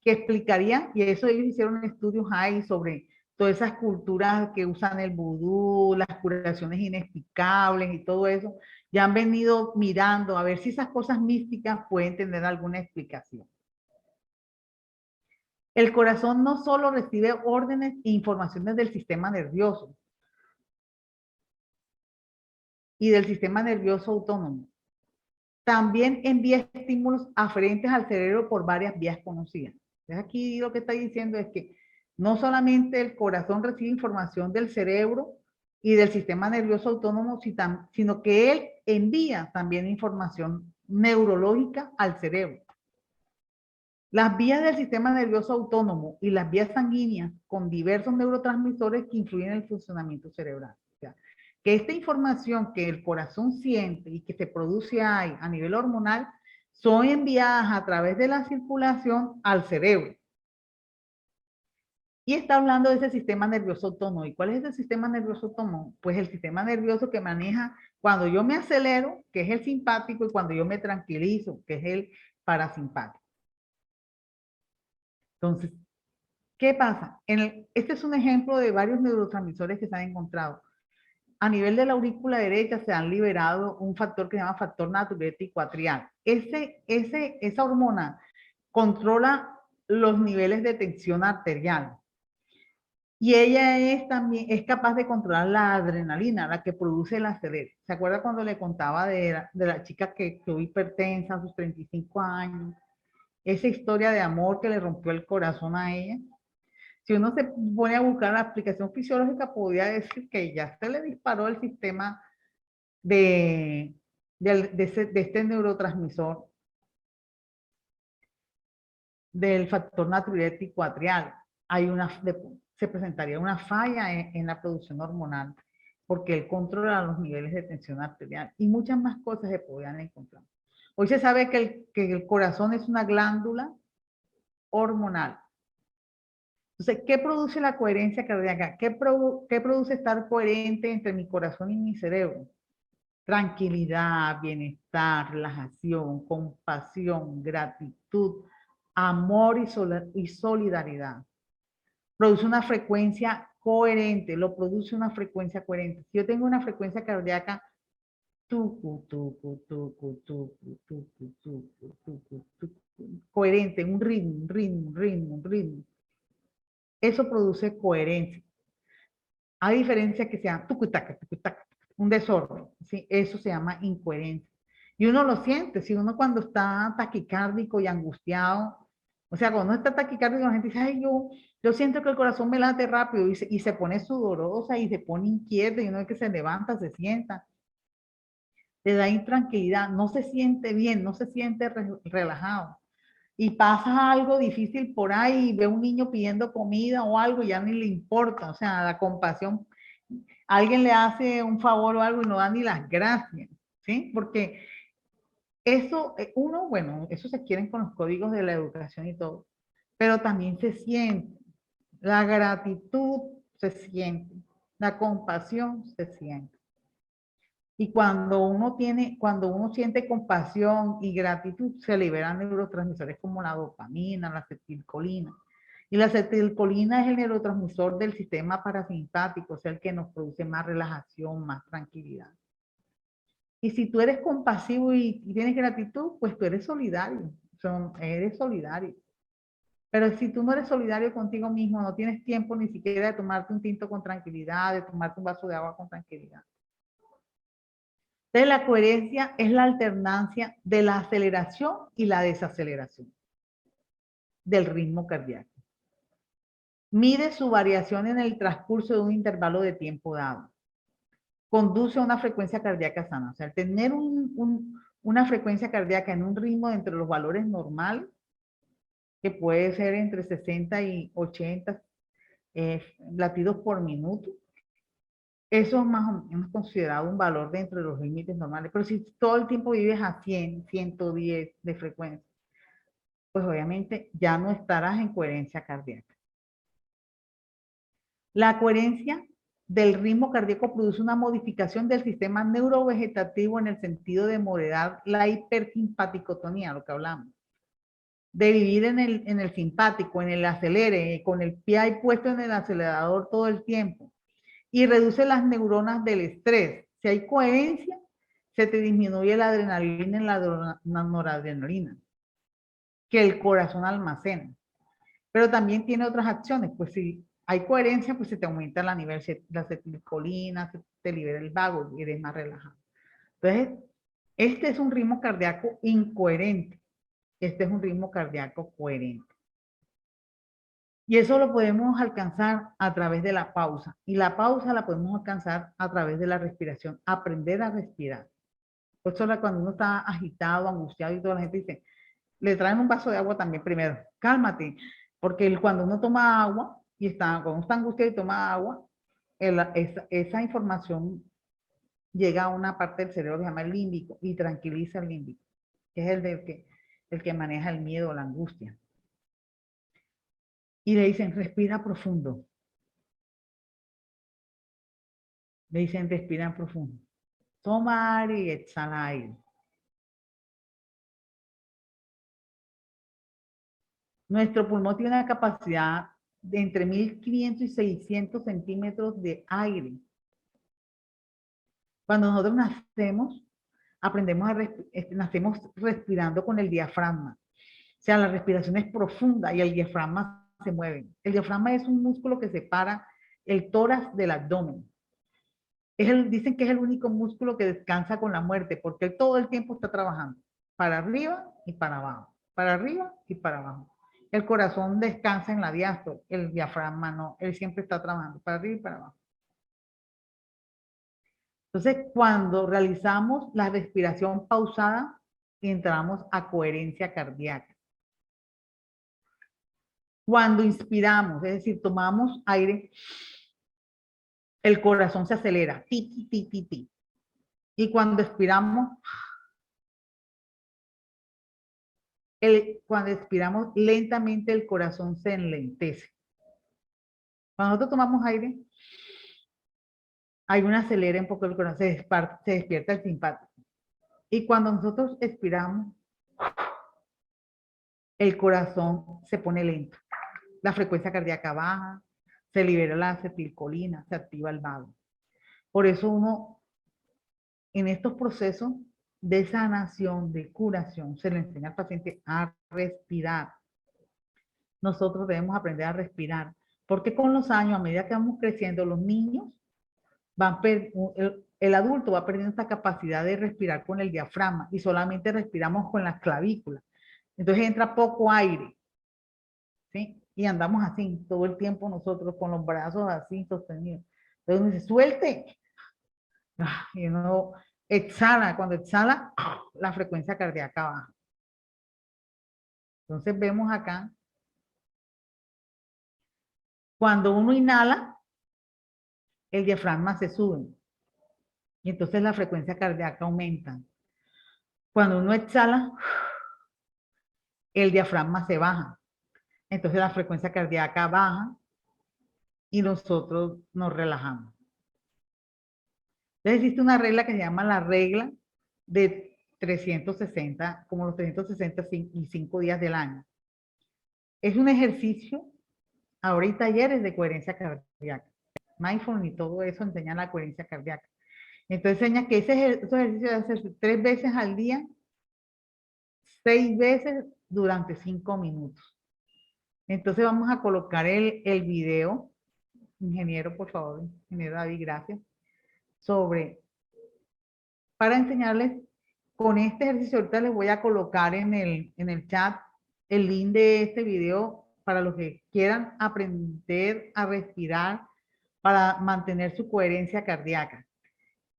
que explicaría, y eso ellos hicieron estudios ahí sobre todas esas culturas que usan el vudú, las curaciones inexplicables y todo eso, ya han venido mirando a ver si esas cosas místicas pueden tener alguna explicación. El corazón no solo recibe órdenes e informaciones del sistema nervioso y del sistema nervioso autónomo, también envía estímulos aferentes al cerebro por varias vías conocidas. Entonces aquí lo que está diciendo es que no solamente el corazón recibe información del cerebro y del sistema nervioso autónomo, sino que él envía también información neurológica al cerebro. Las vías del sistema nervioso autónomo y las vías sanguíneas con diversos neurotransmisores que influyen en el funcionamiento cerebral. O sea, que esta información que el corazón siente y que se produce ahí a nivel hormonal son enviadas a través de la circulación al cerebro. Y está hablando de ese sistema nervioso autónomo. ¿Y cuál es ese sistema nervioso autónomo? Pues el sistema nervioso que maneja cuando yo me acelero, que es el simpático, y cuando yo me tranquilizo, que es el parasimpático. Entonces, ¿qué pasa? Este es un ejemplo de varios neurotransmisores que se han encontrado. A nivel de la aurícula derecha se han liberado un factor que se llama factor natriurético atrial. Esa hormona controla los niveles de tensión arterial. Y ella es capaz de controlar la adrenalina, la que produce el acelere. ¿Se acuerda cuando le contaba de la chica que quedó hipertensa a sus 35 años? Esa historia de amor que le rompió el corazón a ella. Si uno se pone a buscar la explicación fisiológica, podría decir que ya se le disparó el sistema de este neurotransmisor del factor natriurético atrial. Se presentaría una falla en la producción hormonal porque él controla los niveles de tensión arterial y muchas más cosas se podrían encontrar. Hoy se sabe que el corazón es una glándula hormonal. Entonces, ¿qué produce la coherencia cardíaca? ¿Qué produce estar coherente entre mi corazón y mi cerebro? Tranquilidad, bienestar, relajación, compasión, gratitud, amor y solidaridad. Produce una frecuencia coherente, lo produce una frecuencia coherente. Si yo tengo una frecuencia cardíaca coherente, un ritmo, eso produce coherencia. A diferencia que sea un desorden, ¿sí? Eso se llama incoherencia. Y uno lo siente, si uno cuando está taquicárdico y angustiado, o sea, cuando uno está taquicárdico, la gente dice, ay, yo siento que el corazón me late rápido y se pone sudorosa y se pone inquieta y uno ve que se levanta, se sienta, le da intranquilidad, no se siente bien, no se siente relajado. Y pasa algo difícil por ahí y ve un niño pidiendo comida o algo y ya ni le importa, o sea, la compasión, alguien le hace un favor o algo y no da ni las gracias, ¿sí? Porque eso, bueno, eso se quieren con los códigos de la educación y todo, pero también se siente, la gratitud se siente, la compasión se siente. Y cuando uno siente compasión y gratitud, se liberan neurotransmisores como la dopamina, la acetilcolina. Y la acetilcolina es el neurotransmisor del sistema parasimpático, o sea, el que nos produce más relajación, más tranquilidad. Y si tú eres compasivo y tienes gratitud, pues tú eres solidario, eres solidario. Pero si tú no eres solidario contigo mismo, no tienes tiempo ni siquiera de tomarte un tinto con tranquilidad, de tomarte un vaso de agua con tranquilidad. Entonces la coherencia es la alternancia de la aceleración y la desaceleración del ritmo cardíaco. Mide su variación en el transcurso de un intervalo de tiempo dado. Conduce a una frecuencia cardíaca sana. O sea, tener una frecuencia cardíaca en un ritmo entre los valores normales, que puede ser entre 60 y 80 latidos por minuto, eso es más o menos considerado un valor dentro de los límites normales. Pero si todo el tiempo vives a 100, 110 de frecuencia, pues obviamente ya no estarás en coherencia cardíaca. La coherencia del ritmo cardíaco produce una modificación del sistema neurovegetativo en el sentido de moderar la hipersimpaticotonía, lo que hablamos. De vivir en el simpático, en el acelere, con el pie ahí puesto en el acelerador todo el tiempo. Y reduce las neuronas del estrés. Si hay coherencia, se te disminuye la adrenalina en la noradrenalina, que el corazón almacena. Pero también tiene otras acciones, pues si hay coherencia, pues se te aumenta la nivel, la acetilcolina, se te libera el vago y eres más relajado. Entonces, este es un ritmo cardíaco incoherente. Este es un ritmo cardíaco coherente. Y eso lo podemos alcanzar a través de la pausa. Y la pausa la podemos alcanzar a través de la respiración. Aprender a respirar. Por eso cuando uno está agitado, angustiado y toda la gente dice, le traen un vaso de agua también primero. Cálmate. Porque cuando uno toma agua, cuando uno está angustiado y toma agua, esa información llega a una parte del cerebro que se llama el límbico y tranquiliza el límbico, que es el que maneja el miedo o la angustia. Y le dicen, respira profundo. Le dicen, respira profundo. Toma aire y exhala aire. Nuestro pulmón tiene una capacidad de entre 1500 y 600 centímetros de aire. Cuando nosotros nacemos, nacemos respirando con el diafragma. O sea, la respiración es profunda y el diafragma se mueve. El diafragma es un músculo que separa el tórax del abdomen. Dicen que es el único músculo que descansa con la muerte, porque él todo el tiempo está trabajando, para arriba y para abajo, para arriba y para abajo. El corazón descansa en la diástole, el diafragma no, él siempre está trabajando para arriba y para abajo. Entonces, cuando realizamos la respiración pausada, entramos a coherencia cardíaca. Cuando inspiramos, es decir, tomamos aire, el corazón se acelera, ti, ti, ti, ti, ti. Y cuando expiramos, lentamente el corazón se enlentece. Cuando nosotros tomamos aire, hay una acelera un poco el corazón, se despierta el simpático. Y cuando nosotros expiramos, el corazón se pone lento. La frecuencia cardíaca baja, se libera la acetilcolina, se activa el vago. Por eso uno, en estos procesos de sanación, de curación, se le enseña al paciente a respirar. Nosotros debemos aprender a respirar, porque con los años, a medida que vamos creciendo, los niños el adulto va perdiendo esta capacidad de respirar con el diafragma y solamente respiramos con las clavículas. Entonces entra poco aire, ¿sí? Y andamos así todo el tiempo nosotros con los brazos así sostenidos. Entonces uno dice, suelte. Y uno exhala. Cuando exhala, la frecuencia cardíaca baja. Entonces vemos acá, cuando uno inhala, el diafragma se sube. Y entonces la frecuencia cardíaca aumenta. Cuando uno exhala, el diafragma se baja. Entonces la frecuencia cardíaca baja y nosotros nos relajamos. Entonces existe una regla que se llama la regla de 360, como los 365 días del año. Es un ejercicio Ahorita ayer es de coherencia cardíaca. Mindfulness y todo eso enseña la coherencia cardíaca. Entonces enseña que esos ejercicios deben hacerse 3 veces al día, 6 veces durante 5 minutos. Entonces vamos a colocar el video, ingeniero, por favor, ingeniero David, gracias, para enseñarles con este ejercicio. Ahorita les voy a colocar en el chat el link de este video para los que quieran aprender a respirar para mantener su coherencia cardíaca.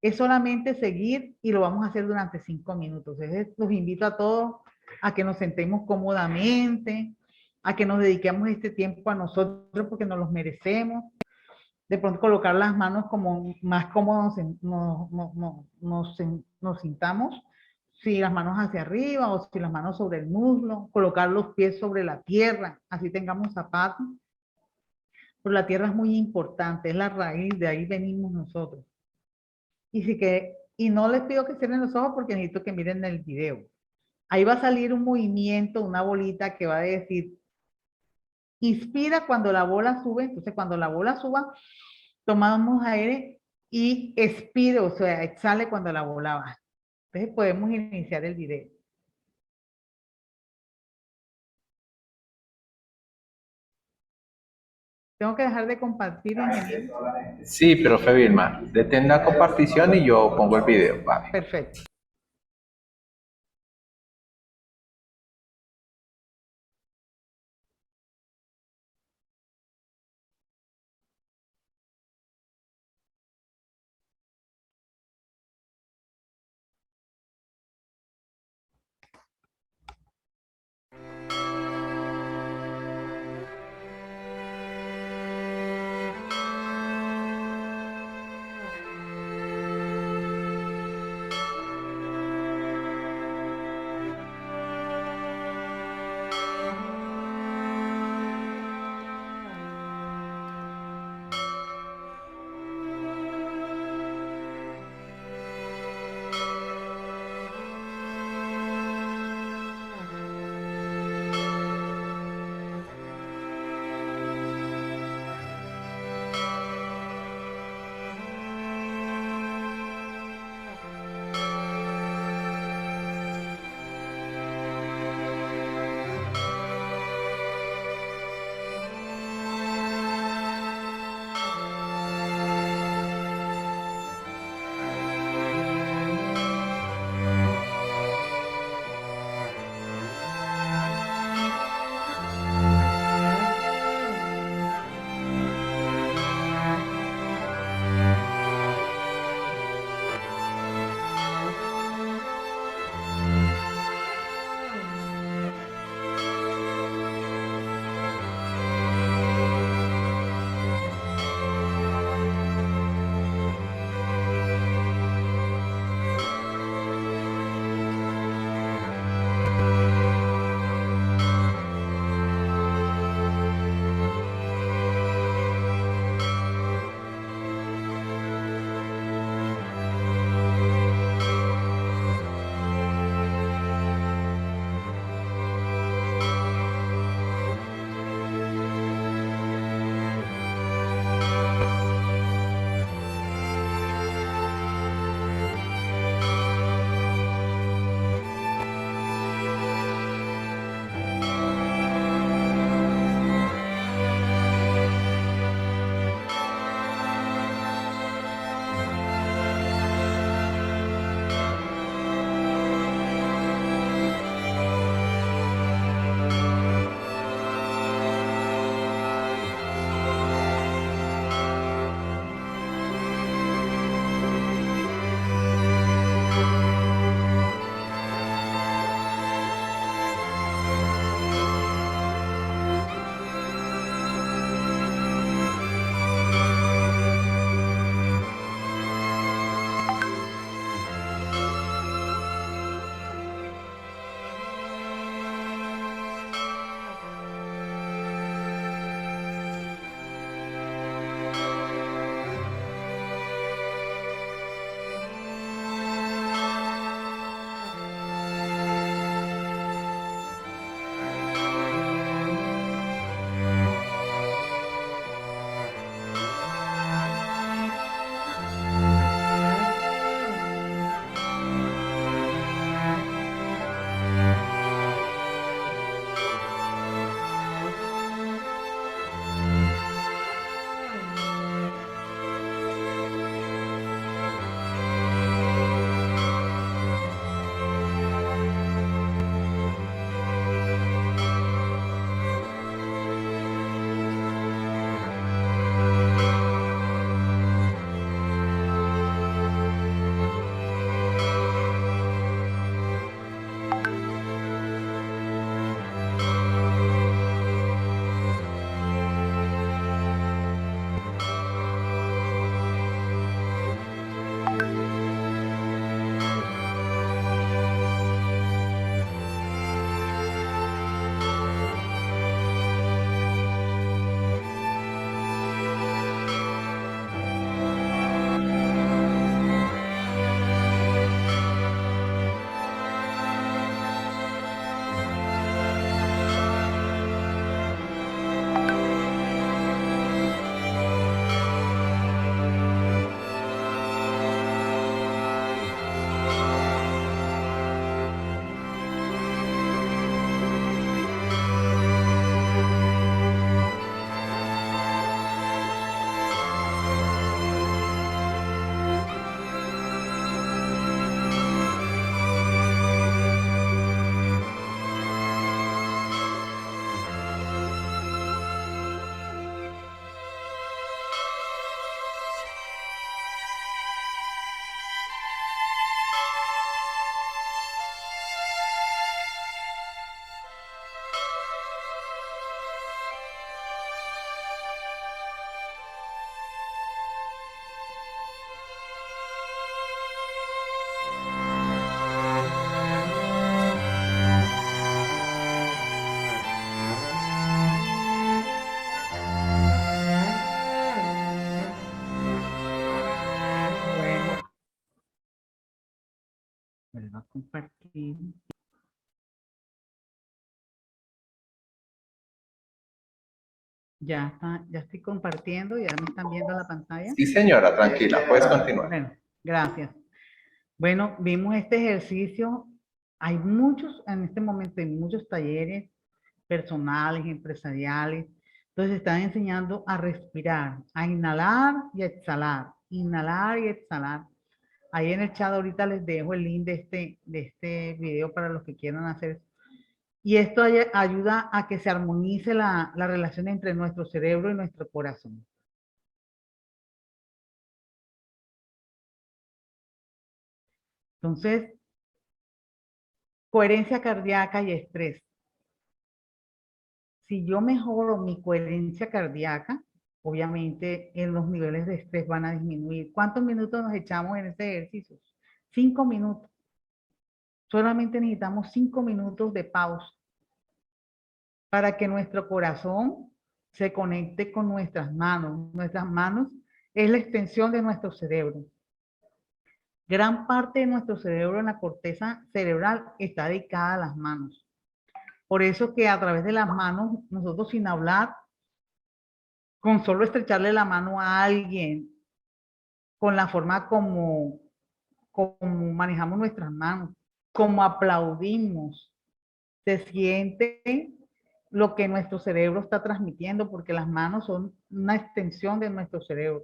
Es solamente seguir y lo vamos a hacer durante 5 minutos. Entonces, los invito a todos a que nos sentemos cómodamente, a que nos dediquemos este tiempo a nosotros porque nos los merecemos. De pronto colocar las manos como más cómodos nos sintamos, si las manos hacia arriba o si las manos sobre el muslo, colocar los pies sobre la tierra, así tengamos zapatos. Pero la tierra es muy importante, es la raíz, de ahí venimos nosotros. Y no les pido que cierren los ojos porque necesito que miren el video. Ahí va a salir un movimiento, una bolita que va a decir, inspira cuando la bola sube. Entonces cuando la bola suba, tomamos aire y expire, o sea, exhale cuando la bola baja. Entonces podemos iniciar el video. Tengo que dejar de compartir, ingeniero. Sí, profe Vilma, detén la compartición y yo pongo el video. Vale. Perfecto. vuelvo a compartir. Ya está, ya estoy compartiendo, ya me están viendo la pantalla. Sí, señora, tranquila, puedes continuar. Bueno, gracias. Bueno, vimos este ejercicio. Hay muchos, en este momento, hay muchos talleres personales, empresariales. Entonces están enseñando a respirar, a inhalar y a exhalar. Inhalar y exhalar. Ahí en el chat ahorita les dejo el link de este video para los que quieran hacer. Y esto ayuda a que se armonice la relación entre nuestro cerebro y nuestro corazón. Entonces, coherencia cardíaca y estrés. Si yo mejoro mi coherencia cardíaca, obviamente los niveles de estrés van a disminuir. ¿Cuántos minutos nos echamos en este ejercicio? 5 minutos. Solamente necesitamos 5 minutos de pausa para que nuestro corazón se conecte con nuestras manos. Nuestras manos es la extensión de nuestro cerebro. Gran parte de nuestro cerebro en la corteza cerebral está dedicada a las manos. Por eso que a través de las manos, nosotros sin hablar, con solo estrecharle la mano a alguien, con la forma como manejamos nuestras manos, como aplaudimos, se siente lo que nuestro cerebro está transmitiendo, porque las manos son una extensión de nuestro cerebro.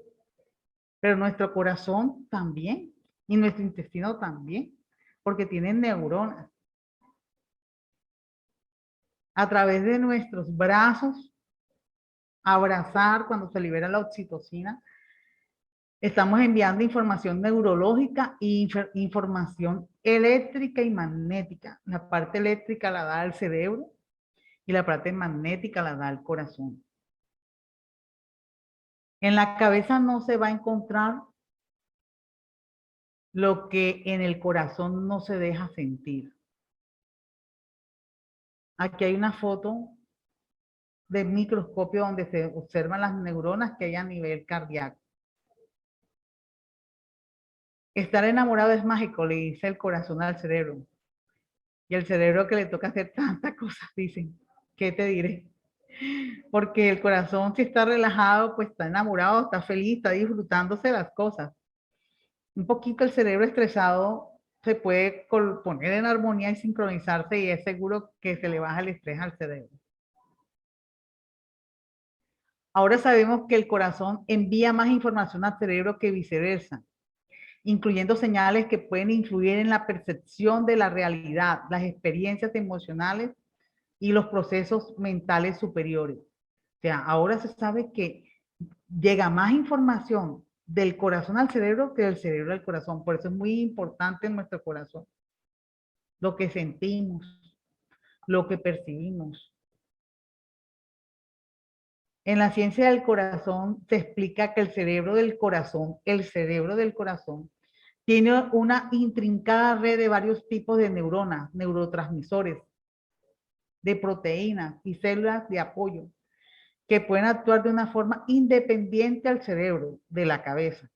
Pero nuestro corazón también, y nuestro intestino también, porque tienen neuronas. A través de nuestros brazos, abrazar cuando se libera la oxitocina, estamos enviando información neurológica e información eléctrica y magnética. La parte eléctrica la da el cerebro y la parte magnética la da el corazón. En la cabeza no se va a encontrar lo que en el corazón no se deja sentir. Aquí hay una foto de microscopio donde se observan las neuronas que hay a nivel cardíaco. Estar enamorado es mágico, le dice el corazón al cerebro. Y el cerebro que le toca hacer tantas cosas, dicen, ¿qué te diré? Porque el corazón si está relajado, pues está enamorado, está feliz, está disfrutándose de las cosas. Un poquito el cerebro estresado se puede poner en armonía y sincronizarse y es seguro que se le baja el estrés al cerebro. Ahora sabemos que el corazón envía más información al cerebro que viceversa, incluyendo señales que pueden influir en la percepción de la realidad, las experiencias emocionales y los procesos mentales superiores. O sea, ahora se sabe que llega más información del corazón al cerebro que del cerebro al corazón. Por eso es muy importante en nuestro corazón lo que sentimos, lo que percibimos. En la ciencia del corazón se explica que el cerebro del corazón, tiene una intrincada red de varios tipos de neuronas, neurotransmisores, de proteínas y células de apoyo que pueden actuar de una forma independiente al cerebro de la cabeza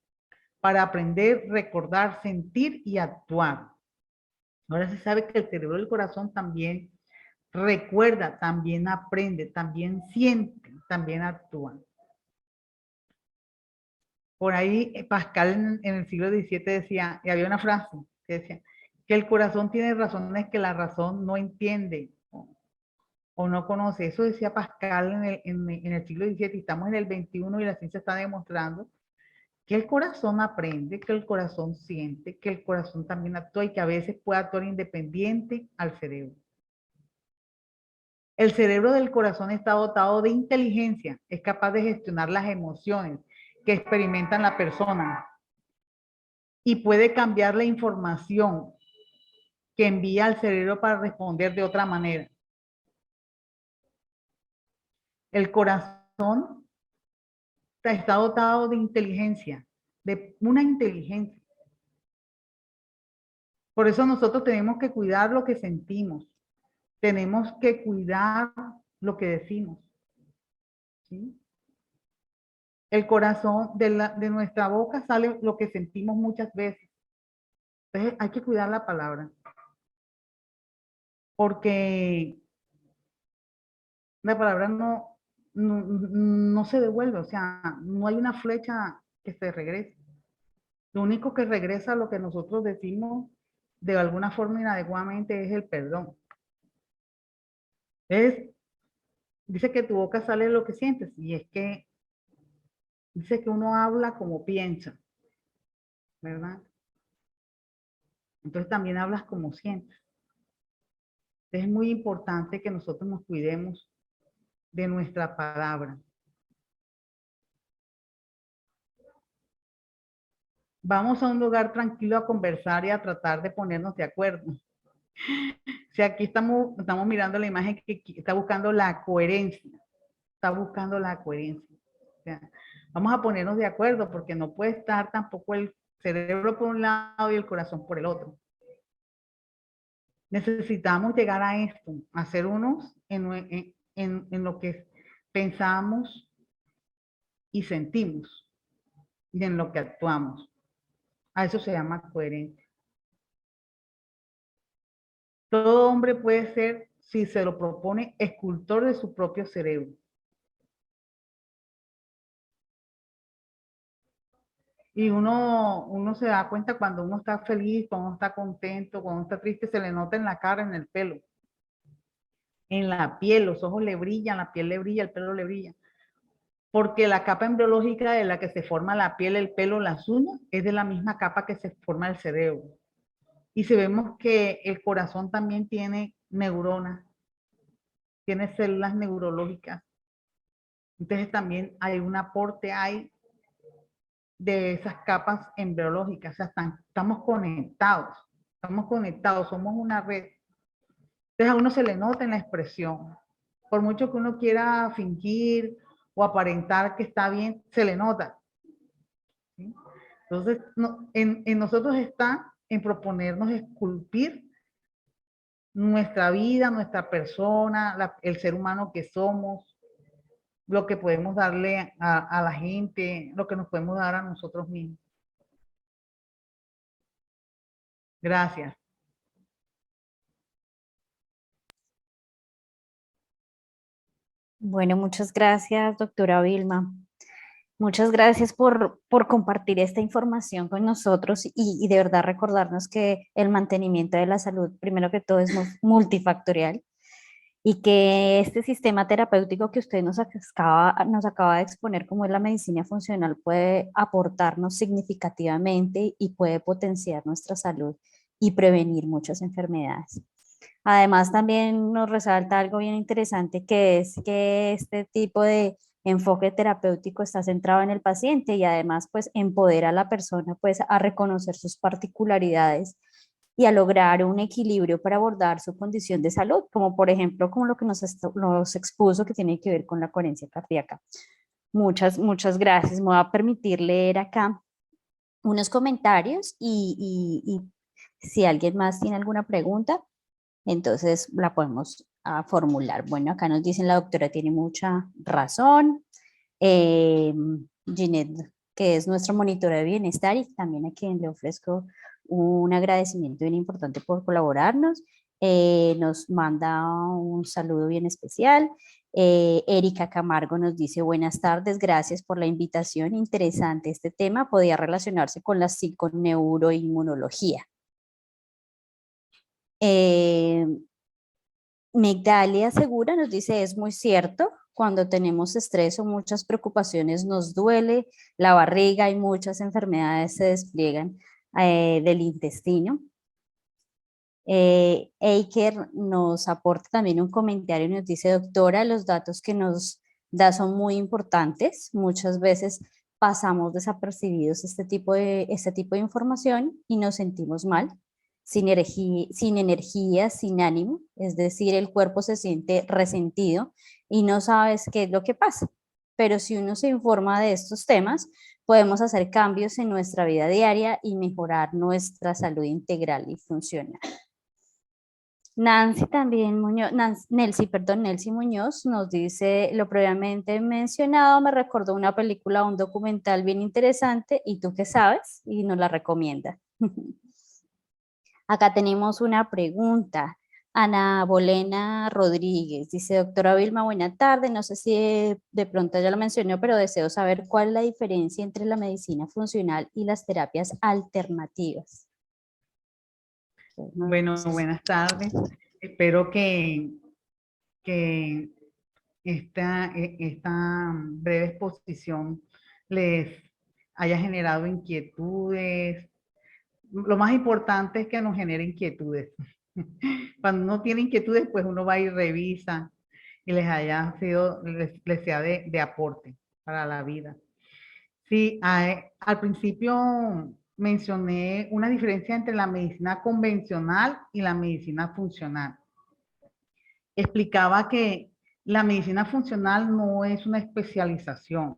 para aprender, recordar, sentir y actuar. Ahora se sabe que el cerebro del corazón también recuerda, también aprende, también siente, también actúa. Por ahí Pascal en el siglo XVII decía, y había una frase que decía, que el corazón tiene razones que la razón no entiende o no conoce. Eso decía Pascal en el siglo XVII y estamos en el XXI y la ciencia está demostrando que el corazón aprende, que el corazón siente, que el corazón también actúa y que a veces puede actuar independiente al cerebro. El cerebro del corazón está dotado de inteligencia, es capaz de gestionar las emociones que experimentan la persona y puede cambiar la información que envía al cerebro para responder de otra manera. El corazón está dotado de inteligencia, de una inteligencia. Por eso nosotros tenemos que cuidar lo que sentimos, tenemos que cuidar lo que decimos. ¿Sí? El corazón de nuestra boca sale lo que sentimos muchas veces. Entonces hay que cuidar la palabra. porque la palabra no se devuelve, o sea, no hay una flecha que se regrese. Lo único que regresa a lo que nosotros decimos de alguna forma inadecuadamente es el perdón. Dice que tu boca sale lo que sientes, y es que dice que uno habla como piensa, ¿verdad? Entonces también hablas como sientes. Es muy importante que nosotros nos cuidemos de nuestra palabra. Vamos a un lugar tranquilo a conversar y a tratar de ponernos de acuerdo. Si aquí estamos mirando la imagen que está buscando la coherencia, está buscando la coherencia. O sea, vamos a ponernos de acuerdo porque no puede estar tampoco el cerebro por un lado y el corazón por el otro. Necesitamos llegar a esto, a ser unos en lo que pensamos y sentimos y en lo que actuamos. A eso se llama coherencia. Todo hombre puede ser, si se lo propone, escultor de su propio cerebro. Y uno se da cuenta cuando uno está feliz, cuando uno está contento, cuando uno está triste, se le nota en la cara, en el pelo, en la piel, los ojos le brillan, la piel le brilla, el pelo le brilla. Porque la capa embriológica de la que se forma la piel, el pelo, las uñas, es de la misma capa que se forma el cerebro. Y si vemos que el corazón también tiene neuronas, tiene células neurológicas, entonces también hay un aporte ahí de esas capas embriológicas. O sea, estamos conectados, somos una red. Entonces a uno se le nota en la expresión. Por mucho que uno quiera fingir o aparentar que está bien, se le nota. ¿Sí? Entonces, en nosotros está en proponernos esculpir nuestra vida, nuestra persona, el ser humano que somos, lo que podemos darle a la gente, lo que nos podemos dar a nosotros mismos. Gracias. Bueno, muchas gracias, doctora Vilma. Muchas gracias por compartir esta información con nosotros y de verdad recordarnos que el mantenimiento de la salud, primero que todo, es multifactorial y que este sistema terapéutico que usted nos acaba de exponer, como es la medicina funcional, puede aportarnos significativamente y puede potenciar nuestra salud y prevenir muchas enfermedades. Además, también nos resalta algo bien interesante, que es que este tipo de enfoque terapéutico está centrado en el paciente y además pues empodera a la persona pues a reconocer sus particularidades y a lograr un equilibrio para abordar su condición de salud, como por ejemplo como lo que nos expuso que tiene que ver con la coherencia cardíaca. Muchas gracias. Me voy a permitir leer acá unos comentarios y si alguien más tiene alguna pregunta, entonces la podemos formular. Bueno, acá nos dicen la doctora tiene mucha razón. Eh, Ginette, que es nuestro monitor de bienestar y también a quien le ofrezco un agradecimiento bien importante por colaborarnos. Nos manda un saludo bien especial. Erika Camargo nos dice buenas tardes, gracias por la invitación. Interesante este tema, podía relacionarse con la psiconeuroinmunología. Migdalia Segura nos dice, es muy cierto, cuando tenemos estrés o muchas preocupaciones nos duele la barriga y muchas enfermedades se despliegan del intestino. Eiker nos aporta también un comentario y nos dice, doctora, los datos que nos da son muy importantes. Muchas veces pasamos desapercibidos este tipo de información y nos sentimos mal, sin energía, sin ánimo. Es decir, el cuerpo se siente resentido y no sabes qué es lo que pasa. Pero si uno se informa de estos temas, podemos hacer cambios en nuestra vida diaria y mejorar nuestra salud integral y funcional. Nancy también Muñoz, Nelcy Muñoz nos dice, lo previamente mencionado me recordó una película, un documental bien interesante, ¿y tú qué sabes? Y nos la recomienda. Acá tenemos una pregunta. Ana Bolena Rodríguez dice, doctora Vilma, buena tarde. No sé si de pronto ya lo mencionó, pero deseo saber cuál es la diferencia entre la medicina funcional y las terapias alternativas. No Bueno, sé si- buenas tardes. Espero que esta breve exposición les haya generado inquietudes. Lo más importante es que nos genere inquietudes. Cuando uno tiene inquietudes, pues uno va y revisa y les sea de aporte para la vida. Sí, al principio mencioné una diferencia entre la medicina convencional y la medicina funcional. Explicaba que la medicina funcional no es una especialización,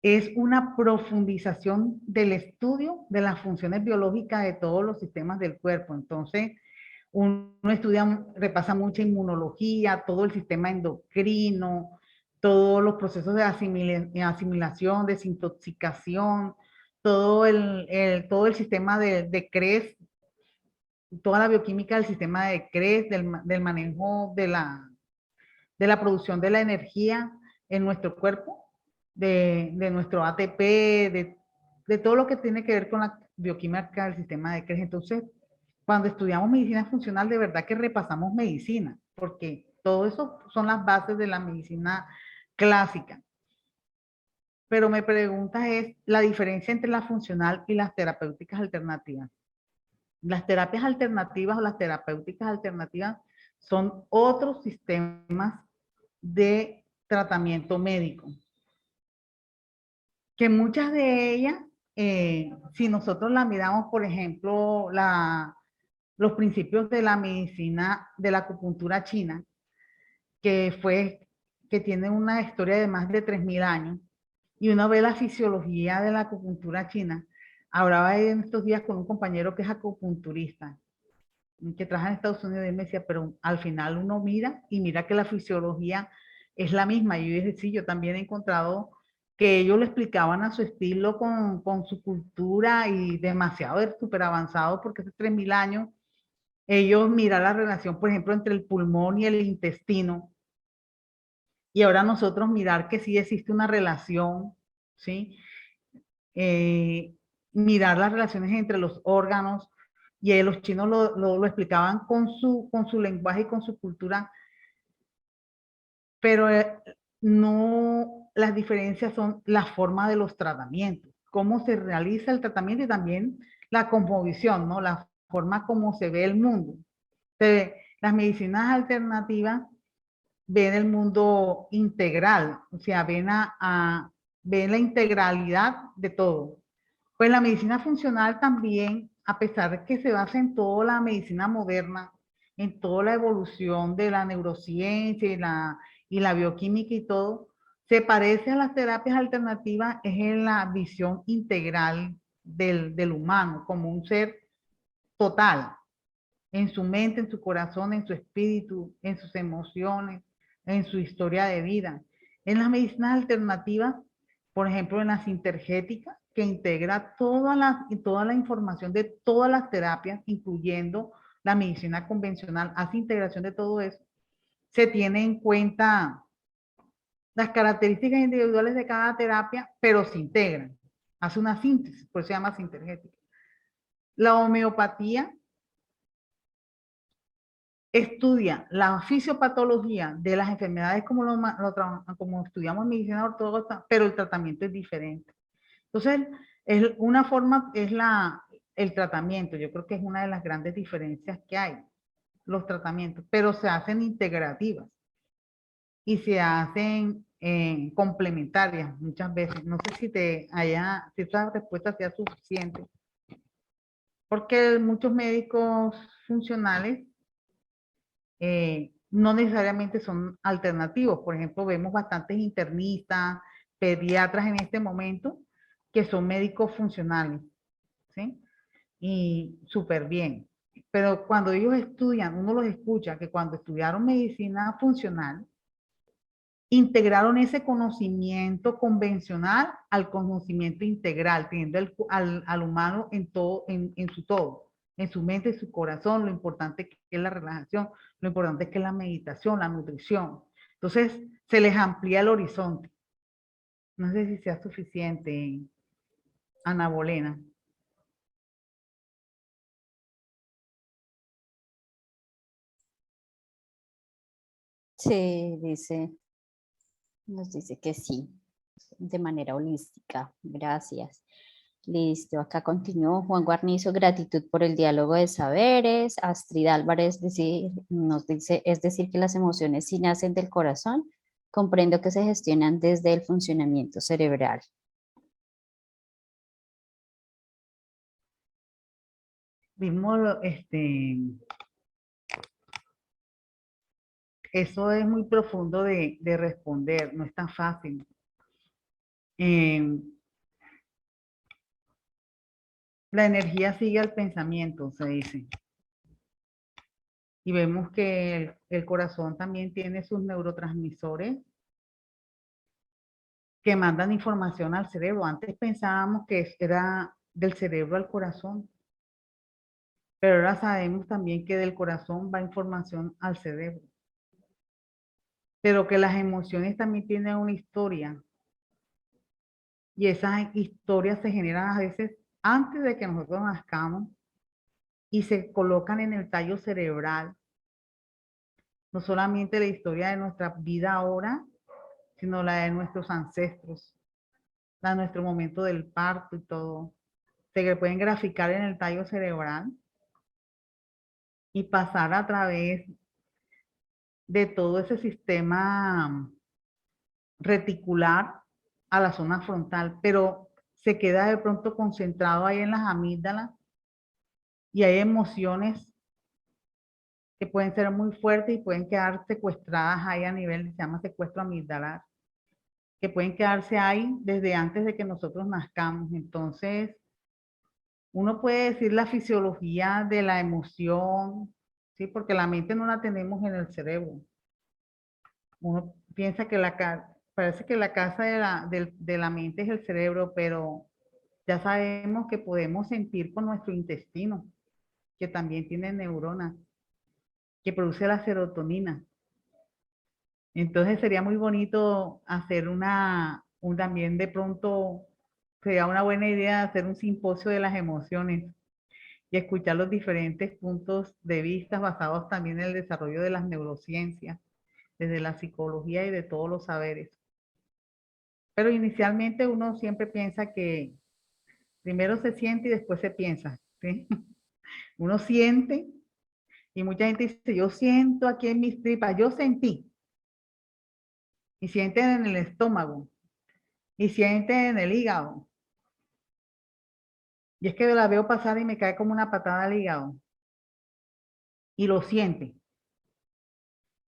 es una profundización del estudio de las funciones biológicas de todos los sistemas del cuerpo. Entonces, uno estudia, repasa mucha inmunología, todo el sistema endocrino, todos los procesos de asimilación, desintoxicación, todo el sistema de CRES, toda la bioquímica del sistema de CRES, del manejo de la producción de la energía en nuestro cuerpo, de nuestro ATP, de todo lo que tiene que ver con la bioquímica del sistema de CRES. Entonces, cuando estudiamos medicina funcional, de verdad que repasamos medicina, porque todo eso son las bases de la medicina clásica. Pero me pregunta es la diferencia entre la funcional y las terapéuticas alternativas. Las terapias alternativas o las terapéuticas alternativas son otros sistemas de tratamiento médico, que muchas de ellas, si nosotros la miramos, por ejemplo, los principios de la medicina de la acupuntura china, que tiene una historia de más de 3000 años, y uno ve la fisiología de la acupuntura china. Hablaba en estos días con un compañero que es acupunturista, que trabaja en Estados Unidos, y me decía, pero al final uno mira y mira que la fisiología es la misma. Y yo dije, sí, yo también he encontrado que ellos lo explicaban a su estilo, con su cultura, y demasiado súper avanzado, porque hace 3000 años ellos miran la relación, por ejemplo, entre el pulmón y el intestino, y ahora nosotros mirar que sí existe una relación, ¿sí? Eh, Mirar las relaciones entre los órganos, y los chinos lo explicaban con su lenguaje y con su cultura, pero no, las diferencias son la forma de los tratamientos, cómo se realiza el tratamiento, y también la cosmovisión, ¿no? La forma como se ve el mundo. Las medicinas alternativas ven el mundo integral, o sea, ven la integralidad de todo. Pues la medicina funcional también, a pesar de que se basa en toda la medicina moderna, en toda la evolución de la neurociencia y la bioquímica y todo, se parece a las terapias alternativas, es en la visión integral del humano como un ser total, en su mente, en su corazón, en su espíritu, en sus emociones, en su historia de vida. En las medicinas alternativas, por ejemplo, en la sintergética, que integra toda la información de todas las terapias, incluyendo la medicina convencional, hace integración de todo eso, se tiene en cuenta las características individuales de cada terapia, pero se integran, hace una síntesis, por eso se llama sintergética. La homeopatía estudia la fisiopatología de las enfermedades como estudiamos en medicina ortodoxa, pero el tratamiento es diferente. Entonces, es una forma, el tratamiento, yo creo que es una de las grandes diferencias que hay, los tratamientos, pero se hacen integrativas y se hacen complementarias muchas veces. No sé si esa respuesta sea suficiente, porque muchos médicos funcionales no necesariamente son alternativos. Por ejemplo, vemos bastantes internistas, pediatras en este momento, que son médicos funcionales, ¿sí? Y súper bien. Pero cuando ellos estudian, uno los escucha, que cuando estudiaron medicina funcional, integraron ese conocimiento convencional al conocimiento integral, teniendo al humano en su todo. en su mente y su corazón, lo importante que es la relajación, lo importante que es la meditación, la nutrición. Entonces, se les amplía el horizonte. No sé si sea suficiente, Ana Bolena. Sí, nos dice que sí, de manera holística. Gracias. Listo, acá continúo. Juan Guarnizo, gratitud por el diálogo de saberes. Astrid Álvarez nos dice, es decir, que las emociones sí nacen del corazón. Comprendo que se gestionan desde el funcionamiento cerebral. Vimos, eso es muy profundo de responder, no es tan fácil. La energía sigue al pensamiento, se dice. Y vemos que el corazón también tiene sus neurotransmisores que mandan información al cerebro. Antes pensábamos que era del cerebro al corazón, pero ahora sabemos también que del corazón va información al cerebro. Pero que las emociones también tienen una historia. Y esas historias se generan a veces antes de que nosotros nazcamos y se colocan en el tallo cerebral. No solamente la historia de nuestra vida ahora, sino la de nuestros ancestros, la de nuestro momento del parto y todo. Se pueden graficar en el tallo cerebral y pasar a través de todo ese sistema reticular a la zona frontal, pero se queda de pronto concentrado ahí en las amígdalas y hay emociones que pueden ser muy fuertes y pueden quedar secuestradas ahí a nivel, se llama secuestro amigdalar, que pueden quedarse ahí desde antes de que nosotros nazcamos. Entonces, uno puede decir la fisiología de la emoción, ¿sí? Porque la mente no la tenemos en el cerebro. Uno piensa que parece que la casa de la mente es el cerebro, pero ya sabemos que podemos sentir con nuestro intestino, que también tiene neuronas, que produce la serotonina. Entonces sería muy bonito hacer también de pronto, sería una buena idea hacer un simposio de las emociones y escuchar los diferentes puntos de vista basados también en el desarrollo de las neurociencias, desde la psicología y de todos los saberes. Pero inicialmente uno siempre piensa que primero se siente y después se piensa, ¿sí? Uno siente y mucha gente dice, yo siento aquí en mis tripas, yo sentí. Y sienten en el estómago, y sienten en el hígado. Y es que la veo pasar y me cae como una patada al hígado. Y lo siente.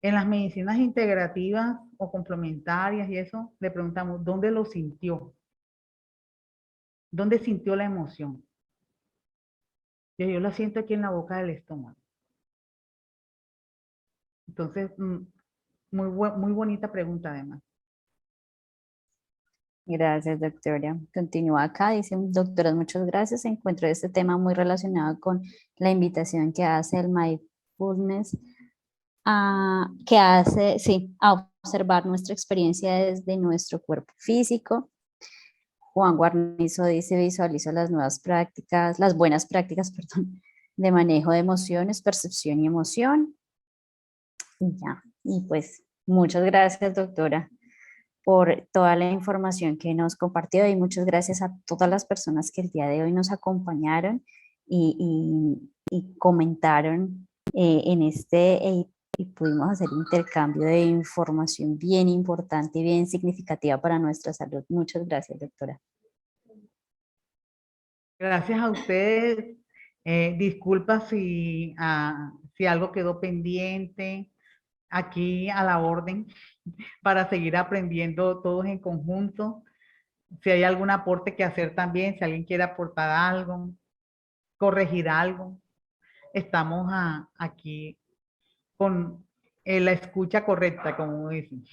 En las medicinas integrativas o complementarias y eso, le preguntamos, ¿dónde lo sintió? ¿Dónde sintió la emoción? Yo la siento aquí en la boca del estómago. Entonces, muy bonita pregunta además. Gracias, doctora. Continúa acá, dice, doctoras, muchas gracias. Encuentro este tema muy relacionado con la invitación que hace el mindfulness, que hace, sí, a observar nuestra experiencia desde nuestro cuerpo físico. Juan Guarnizo dice, visualizo las nuevas prácticas, las buenas prácticas, perdón, de manejo de emociones, percepción y emoción. Y ya, y pues muchas gracias, doctora, por toda la información que nos compartió y muchas gracias a todas las personas que el día de hoy nos acompañaron y comentaron en y pudimos hacer intercambio de información bien importante y bien significativa para nuestra salud. Muchas gracias, doctora. Gracias a ustedes. Disculpa si algo quedó pendiente. Aquí a la orden para seguir aprendiendo todos en conjunto. Si hay algún aporte que hacer también, si alguien quiere aportar algo, corregir algo, estamos aquí con la escucha correcta, como dicen.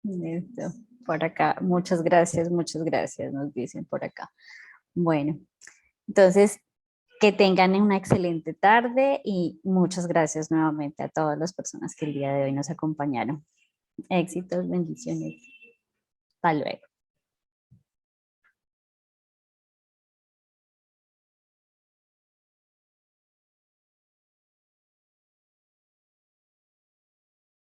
Listo. Por acá, muchas gracias, nos dicen por acá. Bueno, Entonces, que tengan una excelente tarde y muchas gracias nuevamente a todas las personas que el día de hoy nos acompañaron. Éxitos, bendiciones. Hasta luego.